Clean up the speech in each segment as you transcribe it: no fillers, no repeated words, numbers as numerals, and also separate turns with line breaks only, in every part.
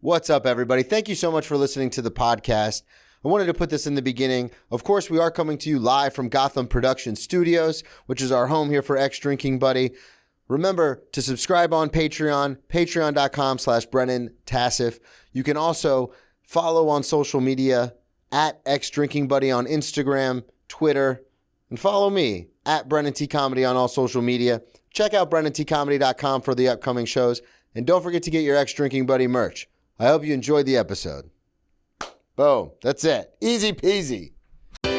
What's up, everybody? Thank you so much for listening to the podcast. I wanted to put this in the beginning. Of course, we are coming to you live from Gotham Production Studios, which is our home here for X Drinking Buddy. Remember to subscribe on Patreon, patreon.com/Brennan Tassif. You can also follow on social media at X Drinking Buddy on Instagram, Twitter, and follow me at Brennan T Comedy on all social media. Check out BrennanTComedy.com for the upcoming shows. And don't forget to get your X Drinking Buddy merch. I hope you enjoyed the episode. Boom. That's it. Easy peasy.
Grab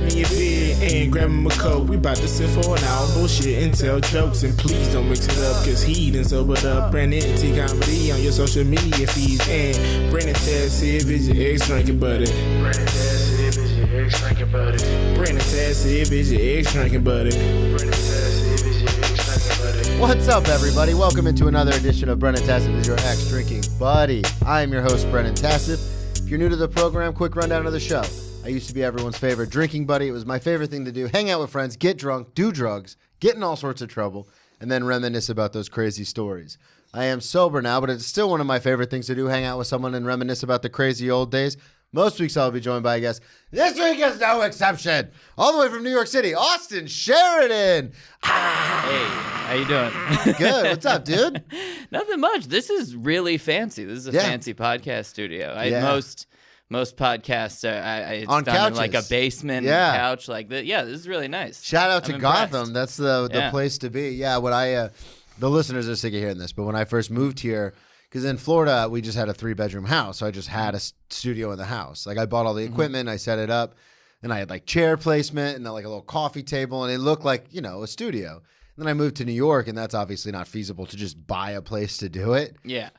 me a beer and grab me a coke. We bout to sit for an hour, bullshit and tell jokes. And please don't mix it up, cause he done sobered up. Brennan T Comedy on your social media feeds. And Brennan Tassif is your ex drinking buddy. Brennan Tassif is your ex drinking buddy. Brennan Tassif is your ex drinking buddy. Brennan Tassif is your ex drinking buddy.
What's up, everybody? Welcome into another edition of Brennan Tassif is your X Drinking Buddy. I am your host, Brennan Tassif. If you're new to the program, quick rundown of the show. I used to be everyone's favorite drinking buddy. It was my favorite thing to do. Hang out with friends, get drunk, do drugs, get in all sorts of trouble, and then reminisce about those crazy stories. I am sober now, but it's still one of my favorite things to do, hang out with someone and reminisce about the crazy old days. Most weeks I'll be joined by a guest. This week is no exception. All the way from New York City, Austin Sheridan.
Hey, how you doing?
Good. What's up, dude?
Nothing much. This is really fancy. This is a fancy podcast studio. Most podcasts it's
on
done
couches,
in like a basement couch like that. Yeah, this is really nice.
Shout out to
impressed.
Gotham. That's the place to be. Yeah, when the listeners are sick of hearing this, but when I first moved here, because in Florida we just had a 3-bedroom house, so I just had a studio in the house. Like I bought all the equipment, I set it up, and I had like chair placement and like a little coffee table, and it looked like a studio. And then I moved to New York, and that's obviously not feasible to just buy a place to do it.
Yeah.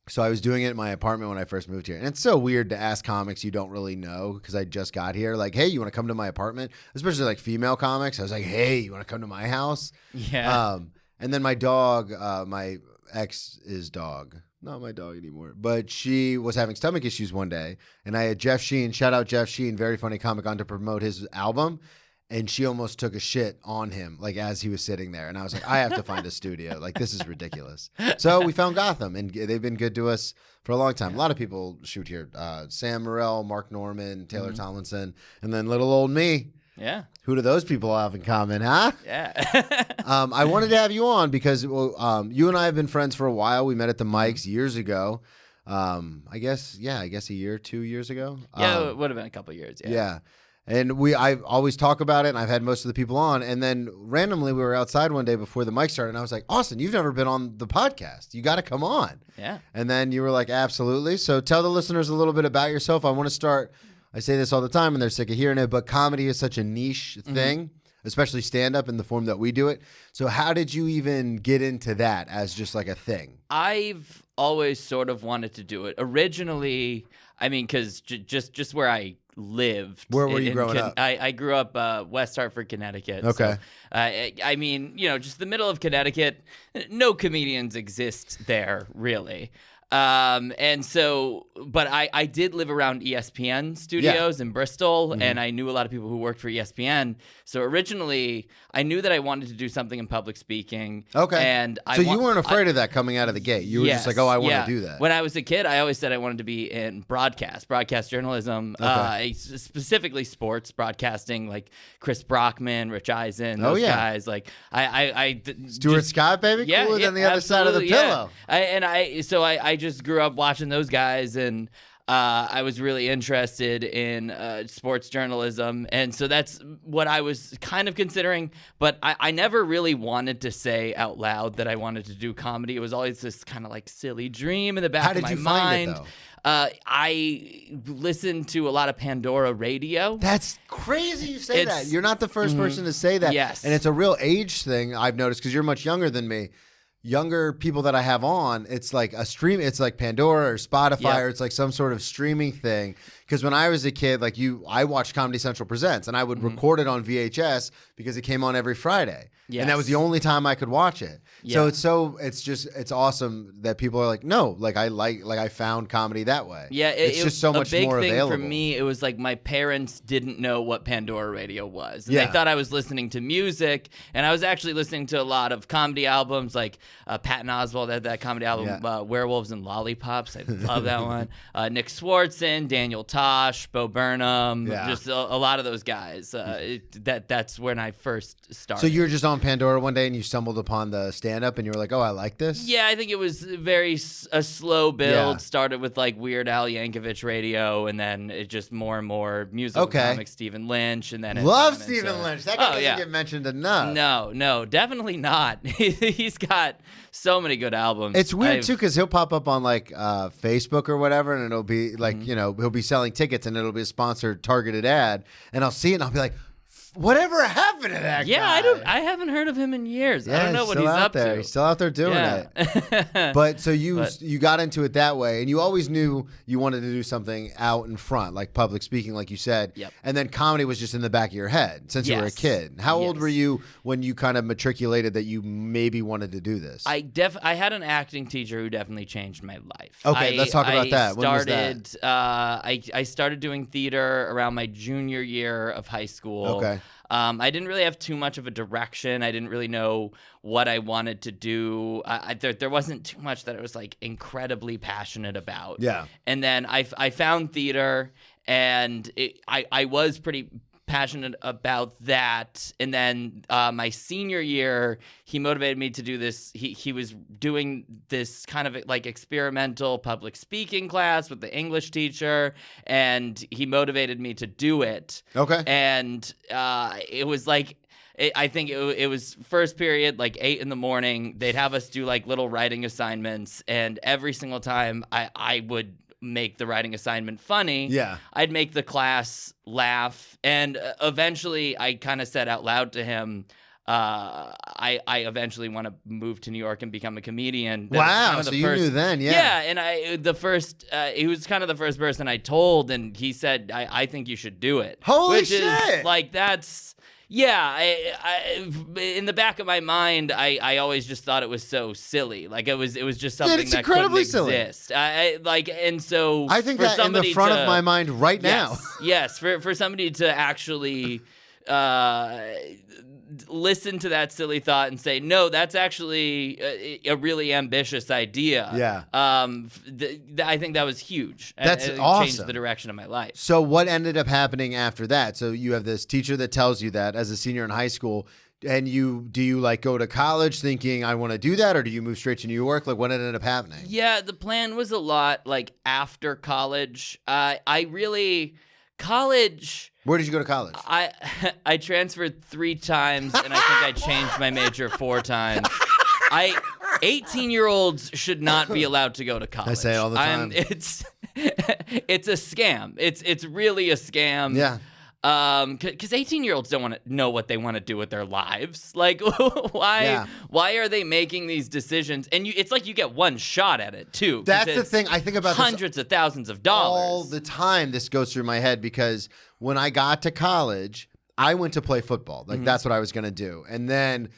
So I was doing it in my apartment when I first moved here. And it's so weird to ask comics you don't really know because I just got here. Like, hey, you want to come to my apartment? Especially like female comics. I was like, hey, you want to come to my house?
Yeah.
And then my dog, my ex's dog, not my dog anymore, but she was having stomach issues one day. And I had Jeff Sheen, shout out Jeff Sheen, very funny comic, on to promote his album. And she almost took a shit on him, like as he was sitting there. And I was like, I have to find a studio. Like, this is ridiculous. So we found Gotham, and they've been good to us for a long time. A lot of people shoot here. Sam Morrell, Mark Norman, Taylor Tomlinson, and then little old me.
Yeah.
Who do those people have in common, huh?
Yeah.
I wanted to have you on because you and I have been friends for a while. We met at the Mics years ago. I guess a year, 2 years ago.
Yeah, it would have been a couple of years.
Yeah. And I always talk about it, and I've had most of the people on. And then randomly, we were outside one day before the mic started, and I was like, Austin, you've never been on the podcast. You got to come on.
Yeah.
And then you were like, absolutely. So tell the listeners a little bit about yourself. I want to start, I say this all the time, and they're sick of hearing it, but comedy is such a niche thing, especially stand-up in the form that we do it. So how did you even get into that as just like a thing?
I've always sort of wanted to do it. Originally, I mean, because just where I lived.
Where were you growing up?
I grew up West Hartford, Connecticut.
Okay.
So, I mean, just the middle of Connecticut. No comedians exist there, really. And so, but I did live around ESPN studios in Bristol, and I knew a lot of people who worked for ESPN. So originally, I knew that I wanted to do something in public speaking.
Okay.
And
you weren't afraid of that coming out of the gate. You were just like, oh, I want to do that.
When I was a kid, I always said I wanted to be in broadcast journalism, specifically sports broadcasting, like Chris Brockman, Rich Eisen, those guys. Like
Stuart Scott, baby, cooler than the other side of the pillow.
I just grew up watching those guys, and I was really interested in sports journalism, and so that's what I was kind of considering, but I never really wanted to say out loud that I wanted to do comedy. It was always this kind of like silly dream in the back of my mind.
How did you find it, though?
I listened to a lot of Pandora radio.
That's crazy you say that. You're not the first person to say that.
Yes.
And it's a real age thing I've noticed because you're much younger than me. Younger people that I have on, it's like a stream. It's like Pandora or Spotify, or it's like some sort of streaming thing. Because when I was a kid, like I watched Comedy Central Presents, and I would record it on VHS because it came on every Friday.
Yes.
And that was the only time I could watch it.
Yeah.
So it's awesome that people are like, no, like I found comedy that way.
Yeah,
it's just so much
a big
more
thing
available.
for me. It was like my parents didn't know what Pandora Radio was. And
Yeah.
They thought I was listening to music, and I was actually listening to a lot of comedy albums, like Patton Oswalt had that comedy album, Werewolves and Lollipops. I love that one. Nick Swartzen, Daniel Tosh, Bo Burnham, just a lot of those guys. That's when I first started.
So you were just on Pandora one day and you stumbled upon the stand-up and you were like, oh, I like this?
Yeah, I think it was a slow build.
Yeah.
Started with like Weird Al Yankovic radio, and then it just more and more musical comics, Stephen Lynch, and then it
Love
went
Stephen
into-
Lynch. That guy doesn't get mentioned enough.
No, definitely not. He's got so many good albums.
It's weird too because he'll pop up on like Facebook or whatever, and it'll be like he'll be selling tickets, and it'll be a sponsored targeted ad, and I'll see it, and I'll be like, whatever happened to that guy?
I haven't heard of him in years. I don't know what
still
he's
out
up
there.
to.
He's still out there doing it. But so you got into it that way, and you always knew you wanted to do something out in front, like public speaking, like you said.
Yep.
And then comedy was just in the back of your head since you were a
Yes.
kid. How old
Yes.
were you when you kind of matriculated that you maybe wanted to do this?
I had an acting teacher who definitely changed my life.
Okay, let's talk about that. When was that?
I started doing theater around my junior year of high school.
Okay.
I didn't really have too much of a direction. I didn't really know what I wanted to do. There wasn't too much that I was like incredibly passionate about.
Yeah.
And then I found theater, and I was pretty passionate about that. And then my senior year, he motivated me to do this. He was doing this kind of like experimental public speaking class with the English teacher, and he motivated me to do it.
Okay.
And it was like, I think it was first period, like 8 a.m. They'd have us do like little writing assignments, and every single time I would make the writing assignment funny.
Yeah.
I'd make the class laugh, and eventually I kind of said out loud to him, I eventually want to move to New York and become a comedian. That was
Wow,
kind of
so
the
you
first-
knew then, yeah.
Yeah, and he was kind of the first person I told, and he said, I think you should do it.
Holy
Which
shit!
is, like, that's... Yeah, in the back of my mind, I always just thought it was so silly. Like it was just something
it's
that
incredibly
couldn't
silly.
exist. And so
I think
for
that in the
somebody
front
to-
of my mind right now.
Yes, for somebody to actually listen to that silly thought and say, no, that's actually a really ambitious idea.
Yeah.
I think that was huge.
That's
it
awesome.
changed the direction of my life.
So what ended up happening after that? So you have this teacher that tells you that as a senior in high school, and do you like go to college thinking I want to do that, or do you move straight to New York? Like what ended up happening?
Yeah, the plan was a lot like after college. College.
Where did you go to college?
I transferred 3 times, and I think I changed my major 4 times. 18-year-olds should not be allowed to go to college.
I say it all the time.
It's a scam. It's really a scam.
Yeah.
Because 18-year-olds don't want to know what they want to do with their lives. Like, why are they making these decisions? And it's like you get one shot at it too.
That's the thing. I think about this
hundreds of thousands of dollars
all the time. This goes through my head because when I got to college, I went to play football. Like that's what I was going to do. And then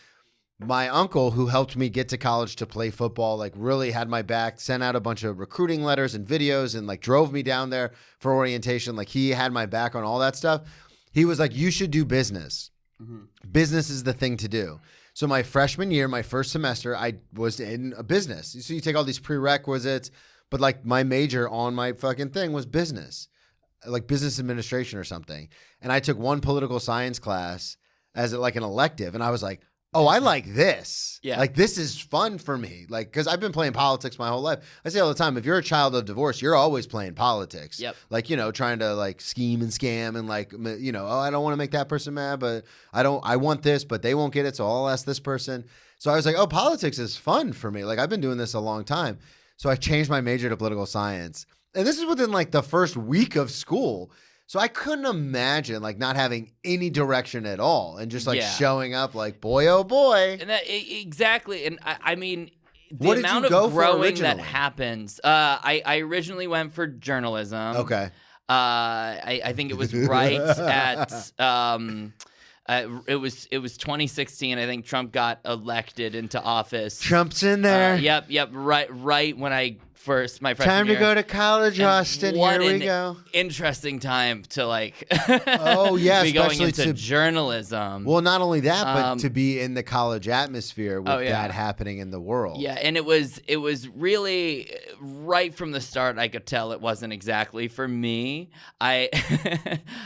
my uncle, who helped me get to college to play football, like really had my back, sent out a bunch of recruiting letters and videos, and like drove me down there for orientation. Like he had my back on all that stuff. He was like, you should do business. Business is the thing to do. So my freshman year, my first semester, I was in a business. So you take all these prerequisites, but like my major on my fucking thing was business, like business administration or something. And I took one political science class as like an elective, and I was like, oh, I like this.
Yeah.
Like, this is fun for me. Like, because I've been playing politics my whole life. I say all the time, if you're a child of divorce, you're always playing politics.
Yep.
Like, trying to, like, scheme and scam and, like, oh, I don't want to make that person mad, but I want this, but they won't get it, so I'll ask this person. So I was like, oh, politics is fun for me. Like, I've been doing this a long time. So I changed my major to political science. And this is within, like, the first week of school. So I couldn't imagine like not having any direction at all and just like showing up like, boy, oh boy.
And exactly. And I mean, the
What did you
amount
go
of
for
growing that
originally?
happens. I originally went for journalism.
Okay.
I think it was right at it was 2016. I think Trump got elected into office.
Trump's in there.
Yep. Right when I my freshman
Time
year.
to go to college,
And
Austin.
what
Here we
an
go.
Interesting time to like.
Oh yeah,
be going
especially
into
to
journalism.
Well, not only that, but to be in the college atmosphere with
yeah.
that happening in the world.
Yeah, and it was really right from the start. I could tell it wasn't exactly for me. I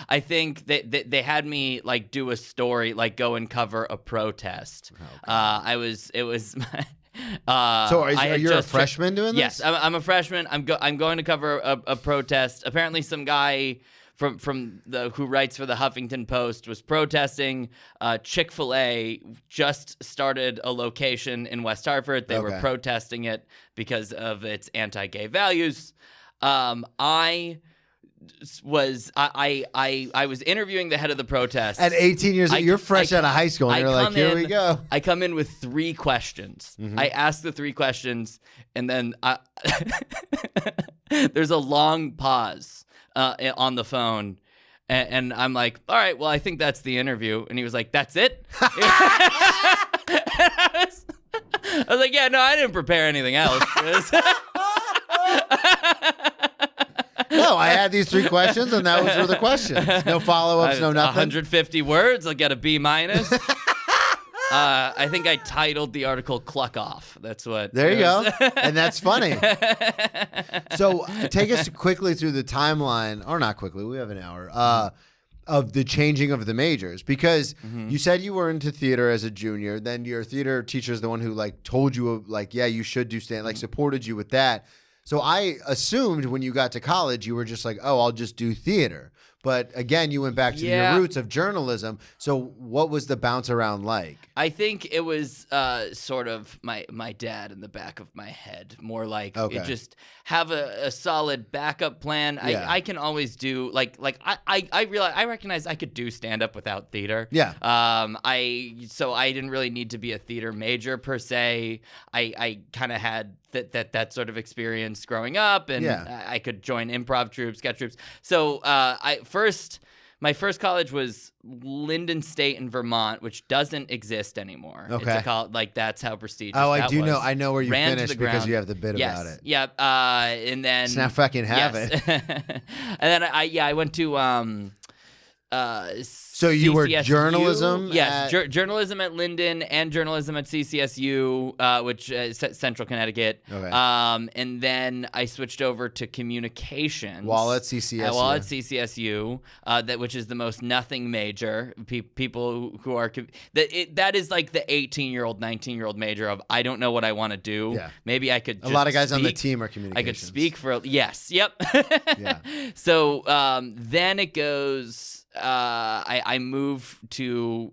I think that they had me like do a story, like go and cover a protest.
Okay.
It was.
So are you a freshman doing this?
Yes, I'm a freshman. I'm going to cover a protest. Apparently, some guy from who writes for the Huffington Post was protesting. Chick-fil-A just started a location in West Hartford. They were protesting it because of its anti-gay values. I was interviewing the head of the protest
At 18 years old, you're fresh out of high school, and you're like, here we go.
I come in with 3 questions.
Mm-hmm.
I ask the 3 questions, and then there's a long pause on the phone, and I'm like, all right, well, I think that's the interview. And he was like, that's it? I was like, yeah, no, I didn't prepare anything else.
No, I had these 3 questions, and those were the questions. No follow-ups, no nothing.
150 words, I'll get a B-. I think I titled the article "Cluck Off." That's what.
There you go, and that's funny. So take us quickly through the timeline, or not quickly. We have an hour of the changing of the majors, because you said you were into theater as a junior. Then your theater teacher is the one who like told you like, yeah, you should do stand, like supported you with that. So I assumed when you got to college, you were just like, oh, I'll just do theater. But again, you went back to your roots of journalism. So what was the bounce around like?
I think it was sort of my dad in the back of my head. More like just have a solid backup plan.
Yeah.
I can always do I recognize I could do stand up without theater.
Yeah.
So I didn't really need to be a theater major per se. I kind of had that sort of experience growing up, and I could join improv troops, sketch troops. So my first college was Linden State in Vermont, which doesn't exist anymore.
Okay.
It's a college, like that's how prestigious.
Oh, I
that
do
was.
know. I know where you
Ran
finished because you have the bit about it.
Yeah. And then
It's not fucking have it.
and then I went to
So you were
CCSU.
journalism?
Yes, journalism at Linden and journalism at CCSU, which is Central Connecticut.
Okay.
And then I switched over to communications.
While at CCSU.
While at CCSU, which is the most nothing major. People who are that is like the 18-year-old, 19-year-old major of I don't know what I want to do.
Yeah.
Maybe I could.
A lot of guys on the team are communications.
I could speak for yes. Yep.
Yeah.
So then it goes. I move to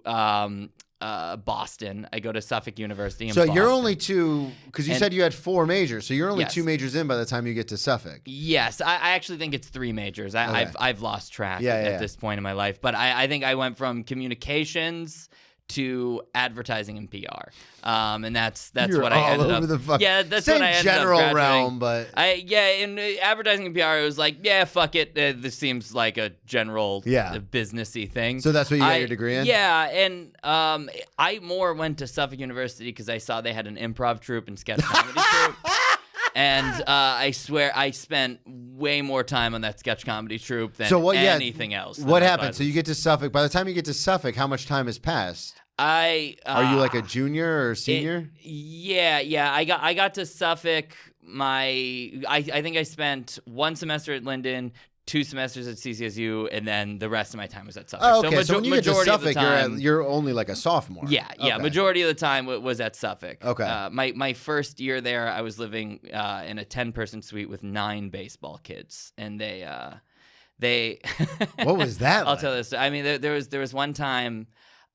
Boston. I go to Suffolk University in
So
Boston.
you're only two, because you said you had 4 majors. So you're only
Yes.
2 majors in by the time you get to Suffolk.
Yes, I actually think it's 3 majors. I've lost track at this point in my life, but I think I went from communications to advertising and PR, and that's
You're
what
all
I ended
over
up.
the fuck.
Yeah, that's
Same
what I ended
general
up graduating.
realm, but
in advertising and PR, it was like, yeah, fuck it. This seems like a general businessy thing.
So that's what you got your degree in?
Yeah, and I more went to Suffolk University because I saw they had an improv troupe and sketch comedy troupe. And I swear I spent way more time on that sketch comedy troupe than anything else.
What happened? So you get to Suffolk. By the time you get to Suffolk, how much time has passed? Are you like a junior or senior?
Yeah. I got to Suffolk. I think I spent 1 semester at Linden, 2 semesters at CCSU, and then the rest of my time was at Suffolk.
Oh, okay. So when you get to Suffolk, you're only like a sophomore.
Yeah. Okay. Majority of the time was at Suffolk.
Okay.
My first year there, I was living in a 10-person suite with 9 baseball kids, and they
What was that?
I'll tell this. I mean, there was one time.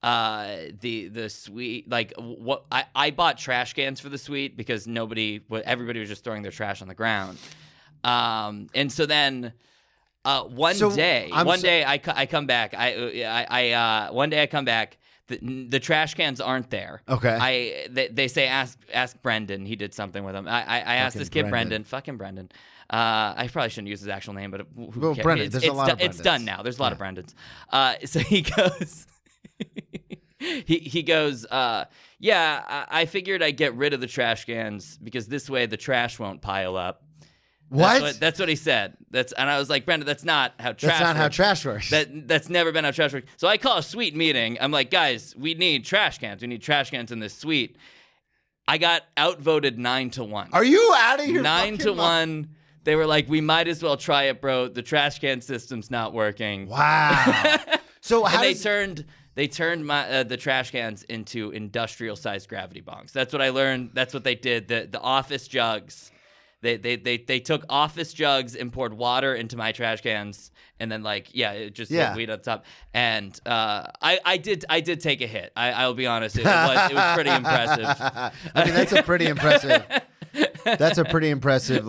The suite, like what I bought trash cans for the suite because everybody was just throwing their trash on the ground. And so then one day I come back. One day I come back. The trash cans aren't there.
Okay.
They say ask Brendan. He did something with them. I asked this kid Brendan. Fucking Brendan. I probably shouldn't use his actual name, but who cares?
Brendan. There's a lot of Brendans.
It's done now. There's a lot of Brendans. So he goes. He goes. Yeah, I figured I'd get rid of the trash cans because this way the trash won't pile up.
What?
That's what he said. And I was like, Brendan, that's not how trash works.
That's not how trash works.
That's never been how trash works. So I call a suite meeting. I'm like, guys, we need trash cans. We need trash cans in this suite. I got outvoted 9-1.
Are you out of your
9-1. They were like, we might as well try it, bro. The trash can system's not working.
Wow. So how
they turned the trash cans into industrial-sized gravity bongs. That's what I learned. That's what they did. The office jugs. They took office jugs and poured water into my trash cans, and then it just weed on top. And I did take a hit. I'll be honest. It was pretty impressive.
I mean, that's a pretty impressive. That's a pretty impressive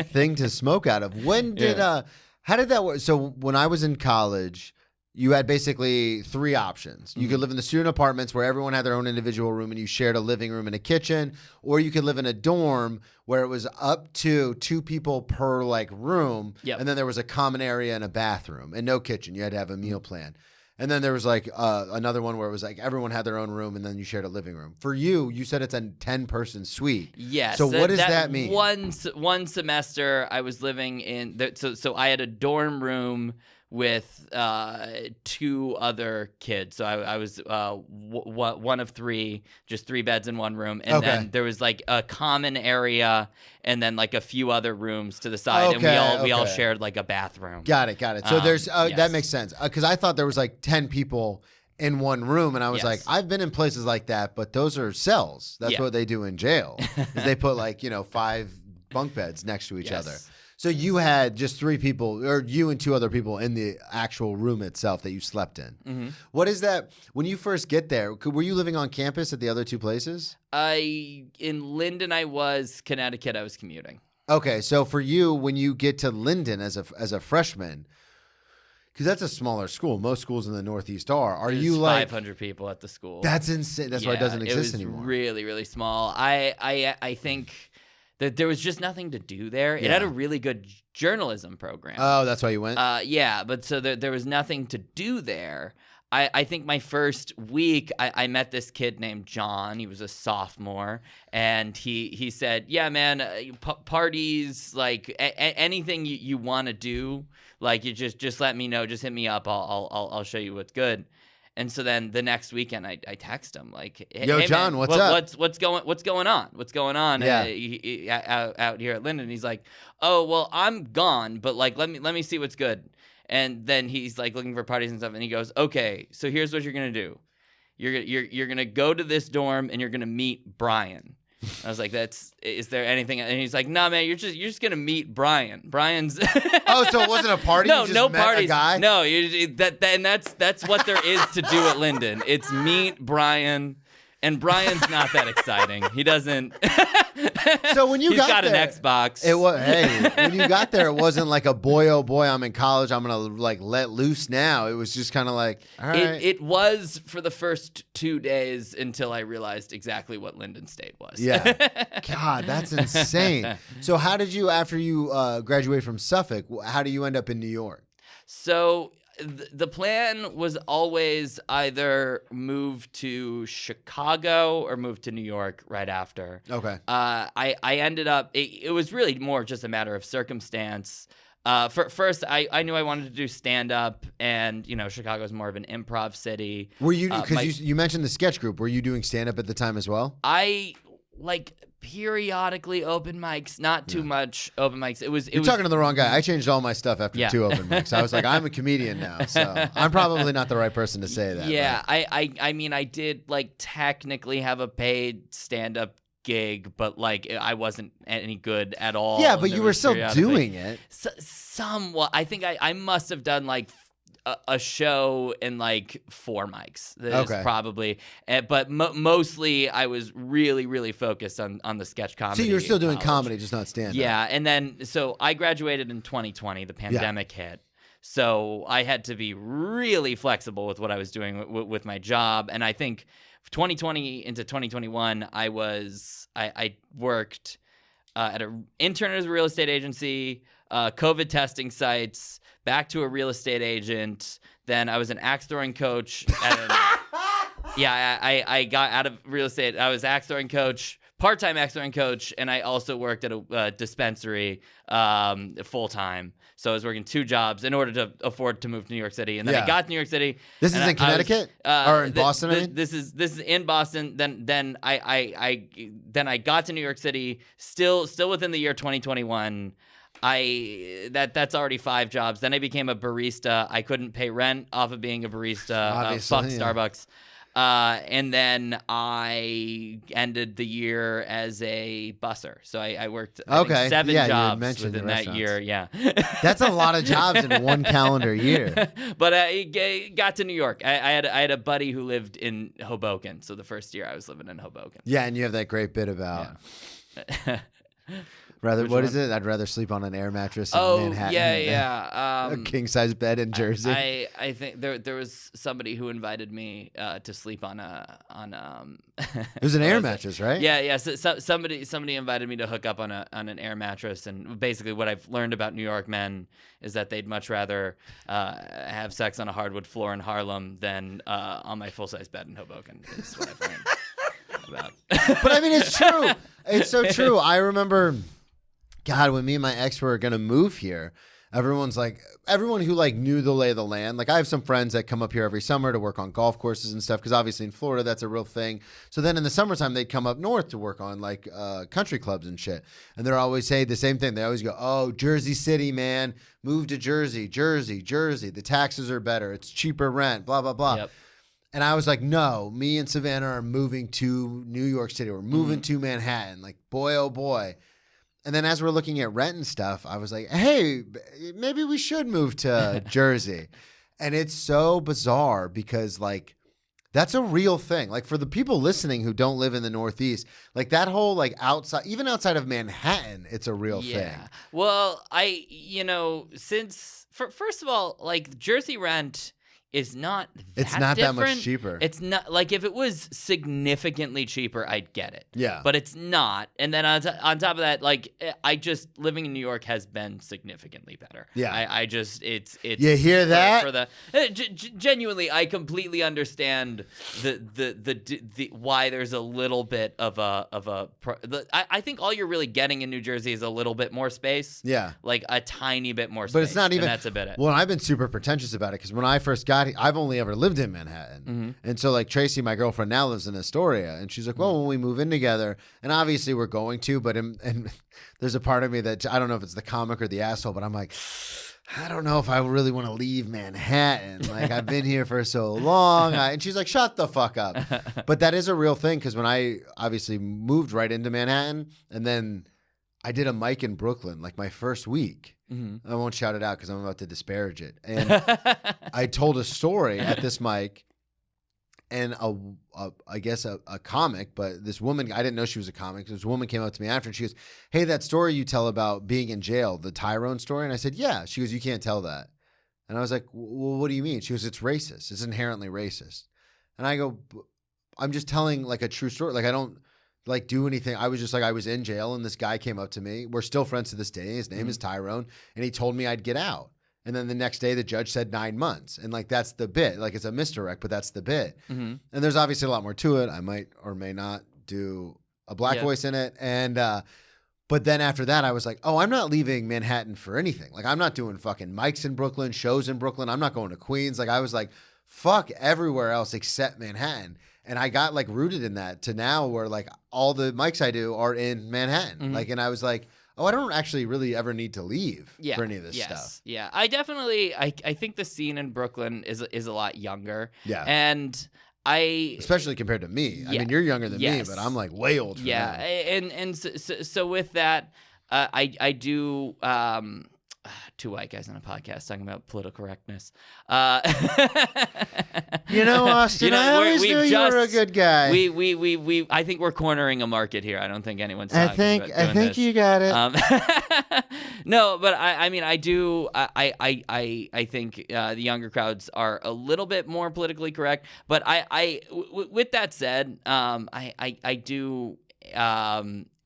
thing to smoke out of. When did how did that work? So when I was in college, you had basically 3 options. You could live in the student apartments where everyone had their own individual room and you shared a living room and a kitchen, or you could live in a dorm where it was up to 2 people per room, and then there was a common area and a bathroom and no kitchen. You had to have a meal plan. And then there was another one where it was everyone had their own room and then you shared a living room. For you, you said it's a 10-person suite.
Yes.
So what does that mean?
One semester I was living in so I had a dorm room with 2 other kids. So I was one of 3, just 3 beds in one room. And then there was a common area and then a few other rooms to the side. And we all shared a bathroom.
Got it. So there's that makes sense. Because I thought there was 10 people in one room. And I was I've been in places like that, but those are cells. That's what they do in jail. Is they put 5 bunk beds next to each other. So you had just 3 people, or you and 2 other people in the actual room itself that you slept in. Mm-hmm. What is that? When you first get there, were you living on campus at the other 2 places?
In Linden, I was. Connecticut, I was commuting.
Okay, so for you, when you get to Linden as a freshman, because that's a smaller school. Most schools in the Northeast are. Are you
500 people at the school?
That's insane. That's why it doesn't exist anymore.
Really, really small. I think that there was just nothing to do there. It had a really good journalism program.
Oh, that's why you went?
But so there was nothing to do there. I think my first week, I met this kid named John. He was a sophomore, and he said, "Yeah, man, parties, anything you want to do, you just let me know. Just hit me up. I'll show you what's good." And so then the next weekend, I text him
"Yo, hey, John,
man,
what's up?
What's going on? What's going on out here at Linden?" And he's like, "Oh, well, I'm gone, but let me see what's good." And then he's looking for parties and stuff, and he goes, "Okay, so here's what you're gonna do. You're gonna go to this dorm and you're gonna meet Brian." I was like, is there anything? And he's like, "Nah, man, you're just gonna meet Brian. Brian's."
Oh, so it wasn't a party?
No,
you just
no
met
parties.
A guy?
No, and that's what there is to do at Linden. It's meet Brian, and Brian's not that exciting. He doesn't.
So when
He's got
there,
an Xbox.
It was when you got there, it wasn't a boy, oh boy, I'm in college, I'm gonna let loose now. It was just kind of all right.
It was for the first 2 days until I realized exactly what Linden State was.
Yeah. God, that's insane. So how did you, after you graduated from Suffolk, how do you end up in New York?
So the plan was always either move to Chicago or move to New York right after.
Okay.
I ended up, it was really more just a matter of circumstance. First, I knew I wanted to do stand-up, and, Chicago's more of an improv city.
Were you, because you mentioned the sketch group, were you doing stand-up at the time as well?
I, periodically open mics, not too much open mics.
You're talking to the wrong guy. I changed all my stuff after 2 open mics. I was like, I'm a comedian now, so I'm probably not the right person to say that.
Yeah,
right?
I mean, I did technically have a paid stand-up gig, but I wasn't any good at all.
Yeah, but you were still doing it.
Somewhat. I think I must have done a show and 4 mics. Okay. Probably. But mostly I was really, really focused on the sketch comedy.
So you were still doing comedy, just not stand-up.
Yeah, and then so I graduated in 2020. The pandemic hit. So I had to be really flexible with what I was doing with my job. And I think 2020 into 2021, I worked at an intern at a real estate agency, COVID testing sites, back to a real estate agent. Then I was an axe throwing coach at I got out of real estate. I was axe throwing coach, part-time axe throwing coach, and I also worked at a dispensary full-time. So I was working 2 jobs in order to afford to move to New York City. And then I got to New York City.
This is in Connecticut or in Boston? I mean?
This is in Boston. Then I got to New York City. Still within the year 2021. That's already 5 jobs. Then I became a barista. I couldn't pay rent off of being a barista. Fuck Starbucks. And then I ended the year as a busser. So I worked I think 7 jobs within that year. Yeah.
That's a lot of jobs in one calendar year.
But I got to New York. I had a buddy who lived in Hoboken. So the first year I was living in Hoboken.
Yeah, and you have that great bit about... Yeah. What is it? I'd rather sleep on an air mattress in Manhattan.
Yeah.
A king size bed in Jersey.
I think there was somebody who invited me to sleep on
it was an air mattress, right?
Yeah. So somebody invited me to hook up on an air mattress, and basically what I've learned about New York men is that they'd much rather have sex on a hardwood floor in Harlem than on my full size bed in Hoboken. Is what I've learned about.
But I mean, it's true. It's so true. I remember. God, when me and my ex were going to move here, everyone who like knew the lay of the land. Like I have some friends that come up here every summer to work on golf courses and stuff. Cause obviously in Florida, that's a real thing. So then in the summertime, they'd come up north to work on like country clubs and shit. And they're always say the same thing. They always go, oh, Jersey City, man, move to Jersey. The taxes are better. It's cheaper rent, blah, blah, blah. Yep. And I was like, no, me and Savannah are moving to New York City. We're moving to Manhattan. Like, boy, oh boy. And then as we're looking at rent and stuff, I was like, hey, maybe we should move to Jersey. And it's so bizarre because, like, that's a real thing. Like, for the people listening who don't live in the Northeast, like, that whole, like, even outside of Manhattan, it's a real thing.
Well, first of all, like, Jersey rent is not that
much cheaper.
It's not like if it was significantly cheaper, I'd get it.
Yeah.
But it's not. And then on top of that, like I just living in New York has been significantly better.
Yeah.
It's
you hear that?
Genuinely, I completely understand the why there's a little bit of I think all you're really getting in New Jersey is a little bit more space.
Yeah.
Like a tiny bit more space.
But it's not even.
That's about it.
Well, I've been super pretentious about it because when I first got here, I've only ever lived in Manhattan. Mm-hmm. And so like Tracy, my girlfriend now lives in Astoria, and she's like, well, when we move in together, and obviously we're going to, but and there's a part of me that I don't know if it's the comic or the asshole, but I'm like, I don't know if I really want to leave Manhattan. Like I've been here for so long. And she's like, shut the fuck up. But that is a real thing because when I obviously moved right into Manhattan, and then I did a mic in Brooklyn like my first week. Mm-hmm. I won't shout it out because I'm about to disparage it. And I told a story at this mic, and I guess a comic, but this woman, I didn't know she was a comic. This woman came up to me after, and she goes, hey, that story you tell about being in jail, the Tyrone story. And I said, yeah. She goes, you can't tell that. And I was like, well, what do you mean? She goes, it's racist. It's inherently racist. And I go, I'm just telling like a true story. Like I don't like do anything. I was just like, I was in jail and this guy came up to me. We're still friends to this day. His name is Tyrone. And he told me I'd get out. And then the next day the judge said 9 months. And like, that's the bit. Like it's a misdirect, but that's the bit. Mm-hmm. And there's obviously a lot more to it. I might or may not do a black voice in it. And, but then after that, I was like, oh, I'm not leaving Manhattan for anything. Like I'm not doing fucking mics in Brooklyn, shows in Brooklyn. I'm not going to Queens. Like I was like, fuck everywhere else except Manhattan. And I got like rooted in that to now where like all the mics I do are in Manhattan. Mm-hmm. Like, and I was like, oh, I don't actually really ever need to leave for any of this stuff.
Yeah. I definitely, I think the scene in Brooklyn is a lot younger.
Yeah.
And
especially compared to me. I mean, you're younger than me, but I'm like way old for
now. And so with that, I do, two white guys on a podcast talking about political correctness.
You know, Austin, I always knew you were a good guy.
I think we're cornering a market here. I don't think anyone's talking about doing
I think
this.
you got it.
No, but I mean, I do. I think the younger crowds are a little bit more politically correct. But with that said, I do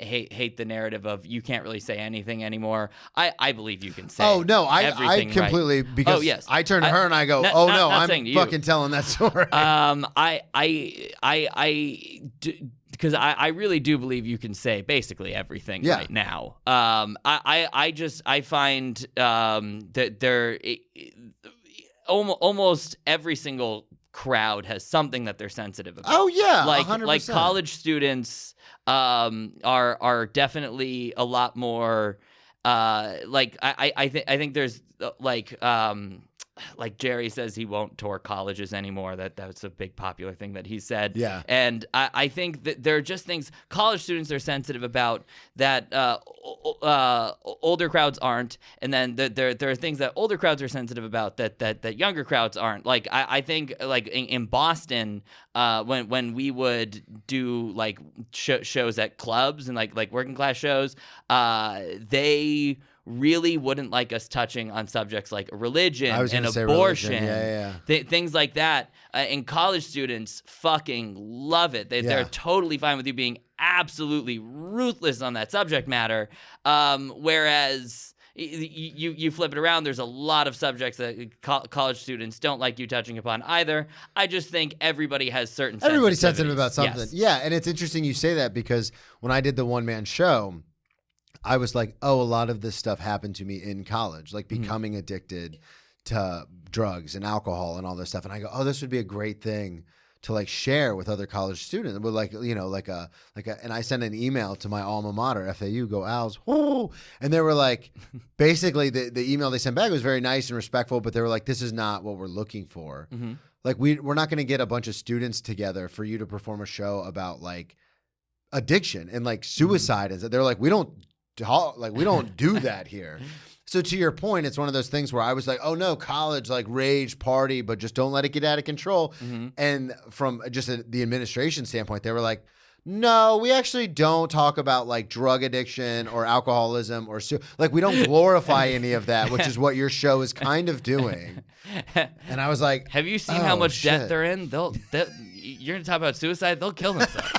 hate the narrative of you can't really say anything anymore. I believe you can say.
Oh no, I
everything
completely
right.
because
yes.
I turn to her and I go,
not
I'm fucking telling that story.
Because I really do believe you can say basically everything right now. I find that there almost every single crowd has something that they're sensitive about.
Oh yeah,
like
100%.
Like college students are definitely a lot more I think there's like Jerry says he won't tour colleges anymore. That's a big popular thing that he said.
Yeah.
And I think that there are just things college students are sensitive about that older crowds aren't. And then there are things that older crowds are sensitive about that younger crowds aren't. Like I think like in Boston, when we would do like shows at clubs and like working class shows, they really wouldn't like us touching on subjects like religion and abortion, things like that. And college students fucking love it. They're totally fine with you being absolutely ruthless on that subject matter. Whereas you flip it around, there's a lot of subjects that college students don't like you touching upon either. I just think everybody has certain
Everybody's sensitive about something.
Yes.
Yeah, and it's interesting you say that because when I did the one-man show, I was like, oh, a lot of this stuff happened to me in college, like becoming addicted to drugs and alcohol and all this stuff. And I go, oh, this would be a great thing to like share with other college students. But like, you know, and I sent an email to my alma mater, FAU, go Owls. Woo! And they were like, basically the email they sent back was very nice and respectful, but they were like, this is not what we're looking for. Mm-hmm. Like we're not going to get a bunch of students together for you to perform a show about like addiction and like suicide. Mm-hmm. And they're like, we don't do that here. So to your point, it's one of those things where I was like, oh no, college, like rage, party, but just don't let it get out of control. Mm-hmm. And from just the administration standpoint, they were like, no, we actually don't talk about like drug addiction or alcoholism or like we don't glorify any of that, which is what your show is kind of doing. And I was like,
have you seen how much debt they're in? You're going to talk about suicide? They'll kill themselves.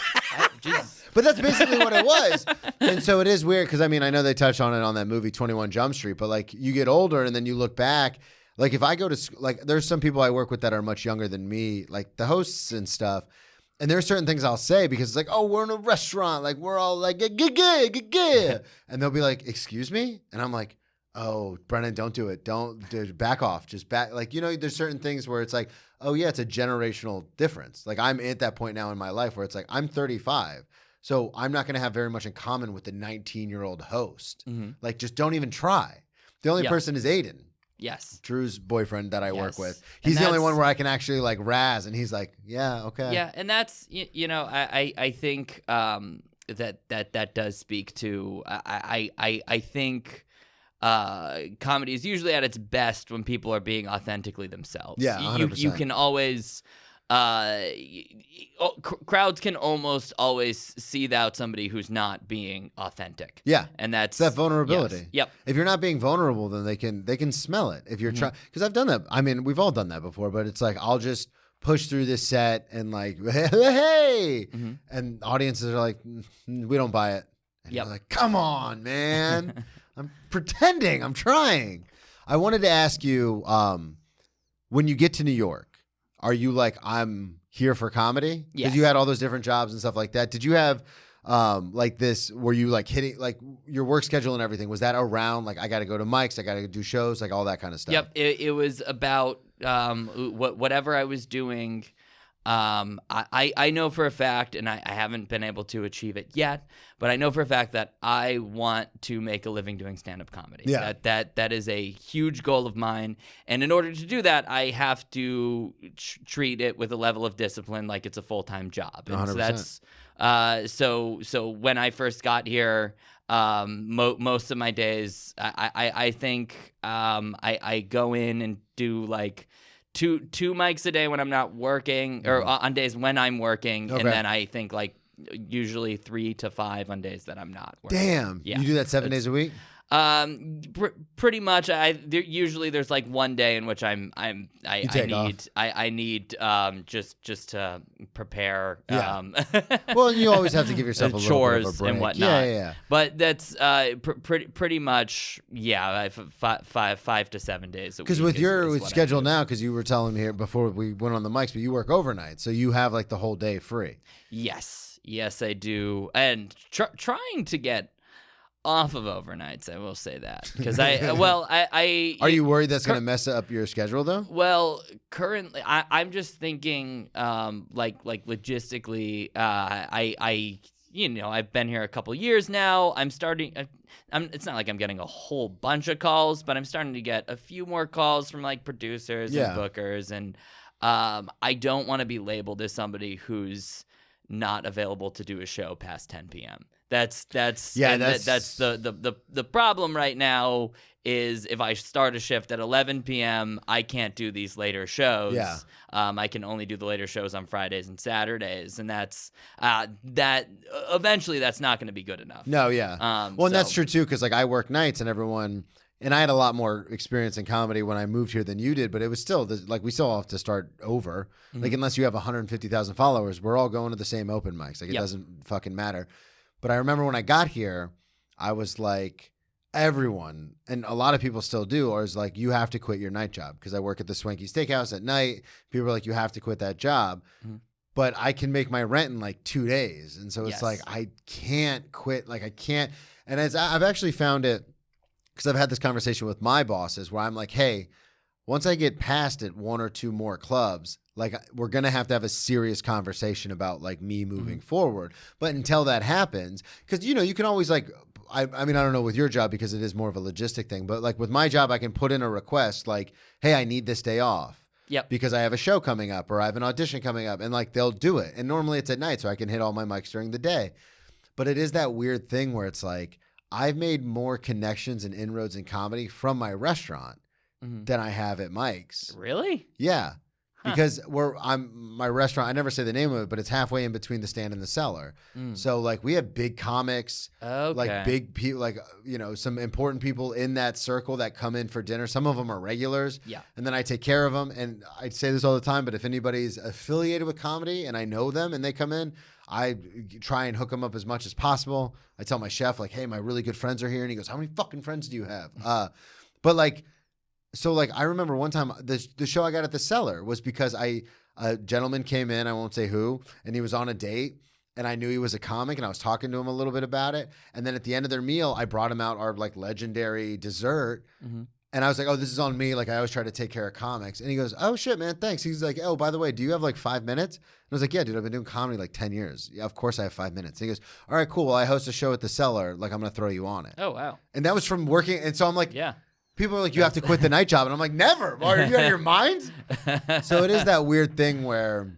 Jesus.
But that's basically what it was. And so it is weird because, I mean, I know they touched on it on that movie 21 Jump Street, but like you get older and then you look back. Like if I go to, like there's some people I work with that are much younger than me, like the hosts and stuff. And there are certain things I'll say because it's like, oh, we're in a restaurant. Like we're all like, and they'll be like, excuse me? And I'm like, oh, Brennan, don't do it. Don't back off. Just back. Like, you know, there's certain things where it's like, oh yeah, it's a generational difference. Like I'm at that point now in my life where it's like, I'm 35. So I'm not going to have very much in common with the 19-year-old host. Mm-hmm. Like, just don't even try. The only person is Aiden.
Yes.
Drew's boyfriend that I work with. He's the only one where I can actually like razz, and he's like, yeah, okay.
Yeah, and that's, you know, I think that does speak to, I think comedy is usually at its best when people are being authentically themselves.
Yeah, 100%.
You can always... crowds can almost always see out somebody who's not being authentic.
Yeah,
and that's
it's that vulnerability.
Yes. Yep.
If you're not being vulnerable, then they can smell it. If you're trying, because I've done that. I mean, we've all done that before. But it's like I'll just push through this set and like, hey, and audiences are like, we don't buy it. And you're like, come on, man, I'm pretending, I'm trying. I wanted to ask you, when you get to New York. Are you like, I'm here for comedy?
Yes.
Because you had all those different jobs and stuff like that. Did you have like this, were you like hitting, like your work schedule and everything, was that around like, I got to go to mics, I got to do shows, like all that kind of stuff?
Yep. It was about whatever I was doing. I know for a fact, and I haven't been able to achieve it yet, but I know for a fact that I want to make a living doing stand-up comedy.
Yeah.
That is a huge goal of mine. And in order to do that, I have to treat it with a level of discipline like it's a full-time job. And
100%.
so that's, so when I first got here, most of my days, I think, I go in and do like, two mics a day when I'm not working, or on days when I'm working, and then I think like usually 3 to 5 on days that I'm not working.
Damn,
yeah.
You do that 7 days a week?
Pretty much. Usually there's like one day in which I need just to prepare.
Yeah. Well, you always have to give yourself a little
chores
bit of a break.
and whatnot.
Yeah.
But that's pretty much 5 to 7 days a week.
Because with your
is what I
schedule
do.
now, because you were telling me here before we went on the mics, but you work overnight, so you have like the whole day free.
Yes, I do, and trying to get off of overnights. I will say that because I
Are you worried that's going to mess up your schedule though?
Well, currently, I'm just thinking, like logistically, I've been here a couple years now. I'm starting. It's not like I'm getting a whole bunch of calls, but I'm starting to get a few more calls from like producers and bookers, and I don't want to be labeled as somebody who's not available to do a show past 10 p.m. That's the problem right now is if I start a shift at 11 p.m., I can't do these later shows.
Yeah.
I can only do the later shows on Fridays and Saturdays, and that's that. Eventually, that's not going to be good enough.
No, yeah. And that's true too, because like I work nights, and everyone, and I had a lot more experience in comedy when I moved here than you did, but it was still like we still have to start over. Mm-hmm. Like unless you have 150,000 followers, we're all going to the same open mics. Like it doesn't fucking matter. But I remember when I got here, I was like, everyone, and a lot of people still do, or is like, you have to quit your night job because I work at the Swanky Steakhouse at night. People are like, you have to quit that job. Mm-hmm. But I can make my rent in like 2 days. And so it's like, I can't quit. Like I can't. And I've actually found it, because I've had this conversation with my bosses where I'm like, hey, once I get past it 1 or 2 more clubs, like we're going to have a serious conversation about like me moving forward. But until that happens, because, you can always like, I mean, I don't know with your job because it is more of a logistic thing, but like with my job, I can put in a request like, hey, I need this day off.
Yep.
Because I have a show coming up or I have an audition coming up, and like they'll do it. And normally it's at night, so I can hit all my mics during the day. But it is that weird thing where it's like, I've made more connections and inroads in comedy from my restaurant than I have at mics.
Really?
Yeah. Because my restaurant, I never say the name of it, but it's halfway in between the stand and the cellar. So like we have big comics, like big people, like, some important people in that circle that come in for dinner. Some of them are regulars.
Yeah. And
then I take care of them. And I say this all the time, but if anybody's affiliated with comedy and I know them and they come in, I try and hook them up as much as possible. I tell my chef like, hey, my really good friends are here. And he goes, how many fucking friends do you have? But like, so like I remember one time the show I got at the Cellar was because a gentleman came in, I won't say who, and he was on a date, and I knew he was a comic, and I was talking to him a little bit about it. And then at the end of their meal, I brought him out our like legendary dessert. And I was like, oh, this is on me. Like I always try to take care of comics. And he goes, oh shit, man, thanks. He's like, oh, by the way, do you have like 5 minutes? And I was like, yeah, dude, I've been doing comedy like 10 years. Yeah, of course I have 5 minutes. And he goes, all right, cool. Well, I host a show at the Cellar. Like I'm going to throw you on it.
Oh, wow.
And that was from working. And so I'm like,
yeah.
People are like, you have to quit the night job. And I'm like, never. Are you out of your mind? So it is that weird thing where,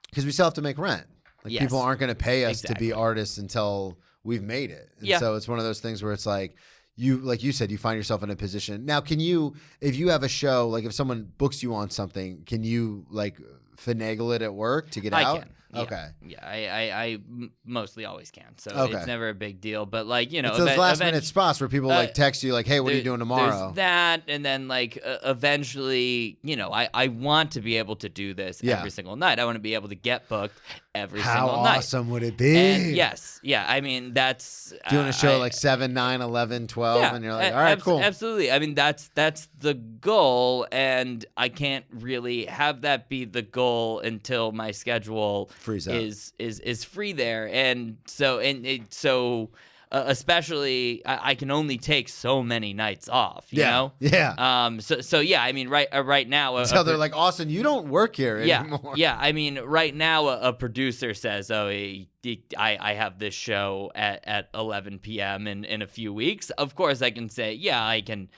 because we still have to make rent. Like people aren't going to pay us to be artists until we've made it. And so it's one of those things where it's like you said, you find yourself in a position. Now, can you, if you have a show, like if someone books you on something, can you like finagle it at work to get out?
I can.
Yeah. Okay.
Yeah, I mostly always can. So it's never a big deal. But like,
it's those last minute spots where people like text you like, hey, what are you doing tomorrow?
There's that. And then like eventually, I want to be able to do this every single night. I want to be able to get booked every single night.
How awesome would it be?
And yes. Yeah. I mean, that's
doing a show like 7, 9, 11, 12. And you're like, all right, cool.
Absolutely. I mean, that's the goal. And I can't really have that be the goal until my schedule
frees up.
Is free there, and so especially I can only take so many nights off. You know?
Yeah.
So yeah. I mean, right now.
So they're like, Austin, you don't work here anymore.
Yeah. I mean, right now a producer says, oh, I have this show at 11 p.m. in a few weeks. Of course, I can say, yeah, I can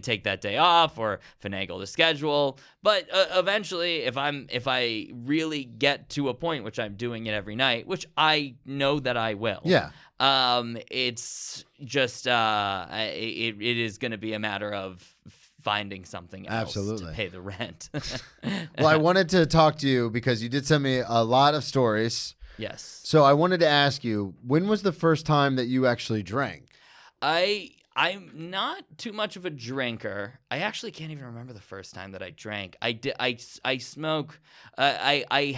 take that day off or finagle the schedule. But eventually, if I really get to a point, which I'm doing it every night, which I know that I will.
Yeah.
It's just it is going to be a matter of finding something else to pay the rent.
Well, I wanted to talk to you because you did send me a lot of stories.
Yes.
So I wanted to ask you, when was the first time that you actually drank?
I I'm not too much of a drinker. I actually can't even remember the first time that I drank. I smoke. I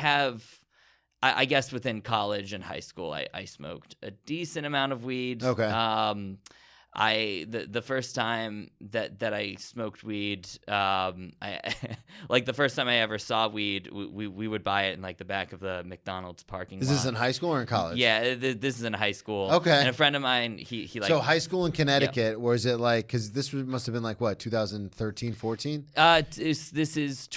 guess within college and high school, I smoked a decent amount of weed.
Okay.
The first time that I smoked weed, like the first time I ever saw weed, we would buy it in like the back of the McDonald's parking lot.
Is this in high school or in college?
Yeah, this is in high school.
Okay.
And a friend of mine, he like.
So high school in Connecticut, or is it like, because this must have been like what, 2013, 14?
This is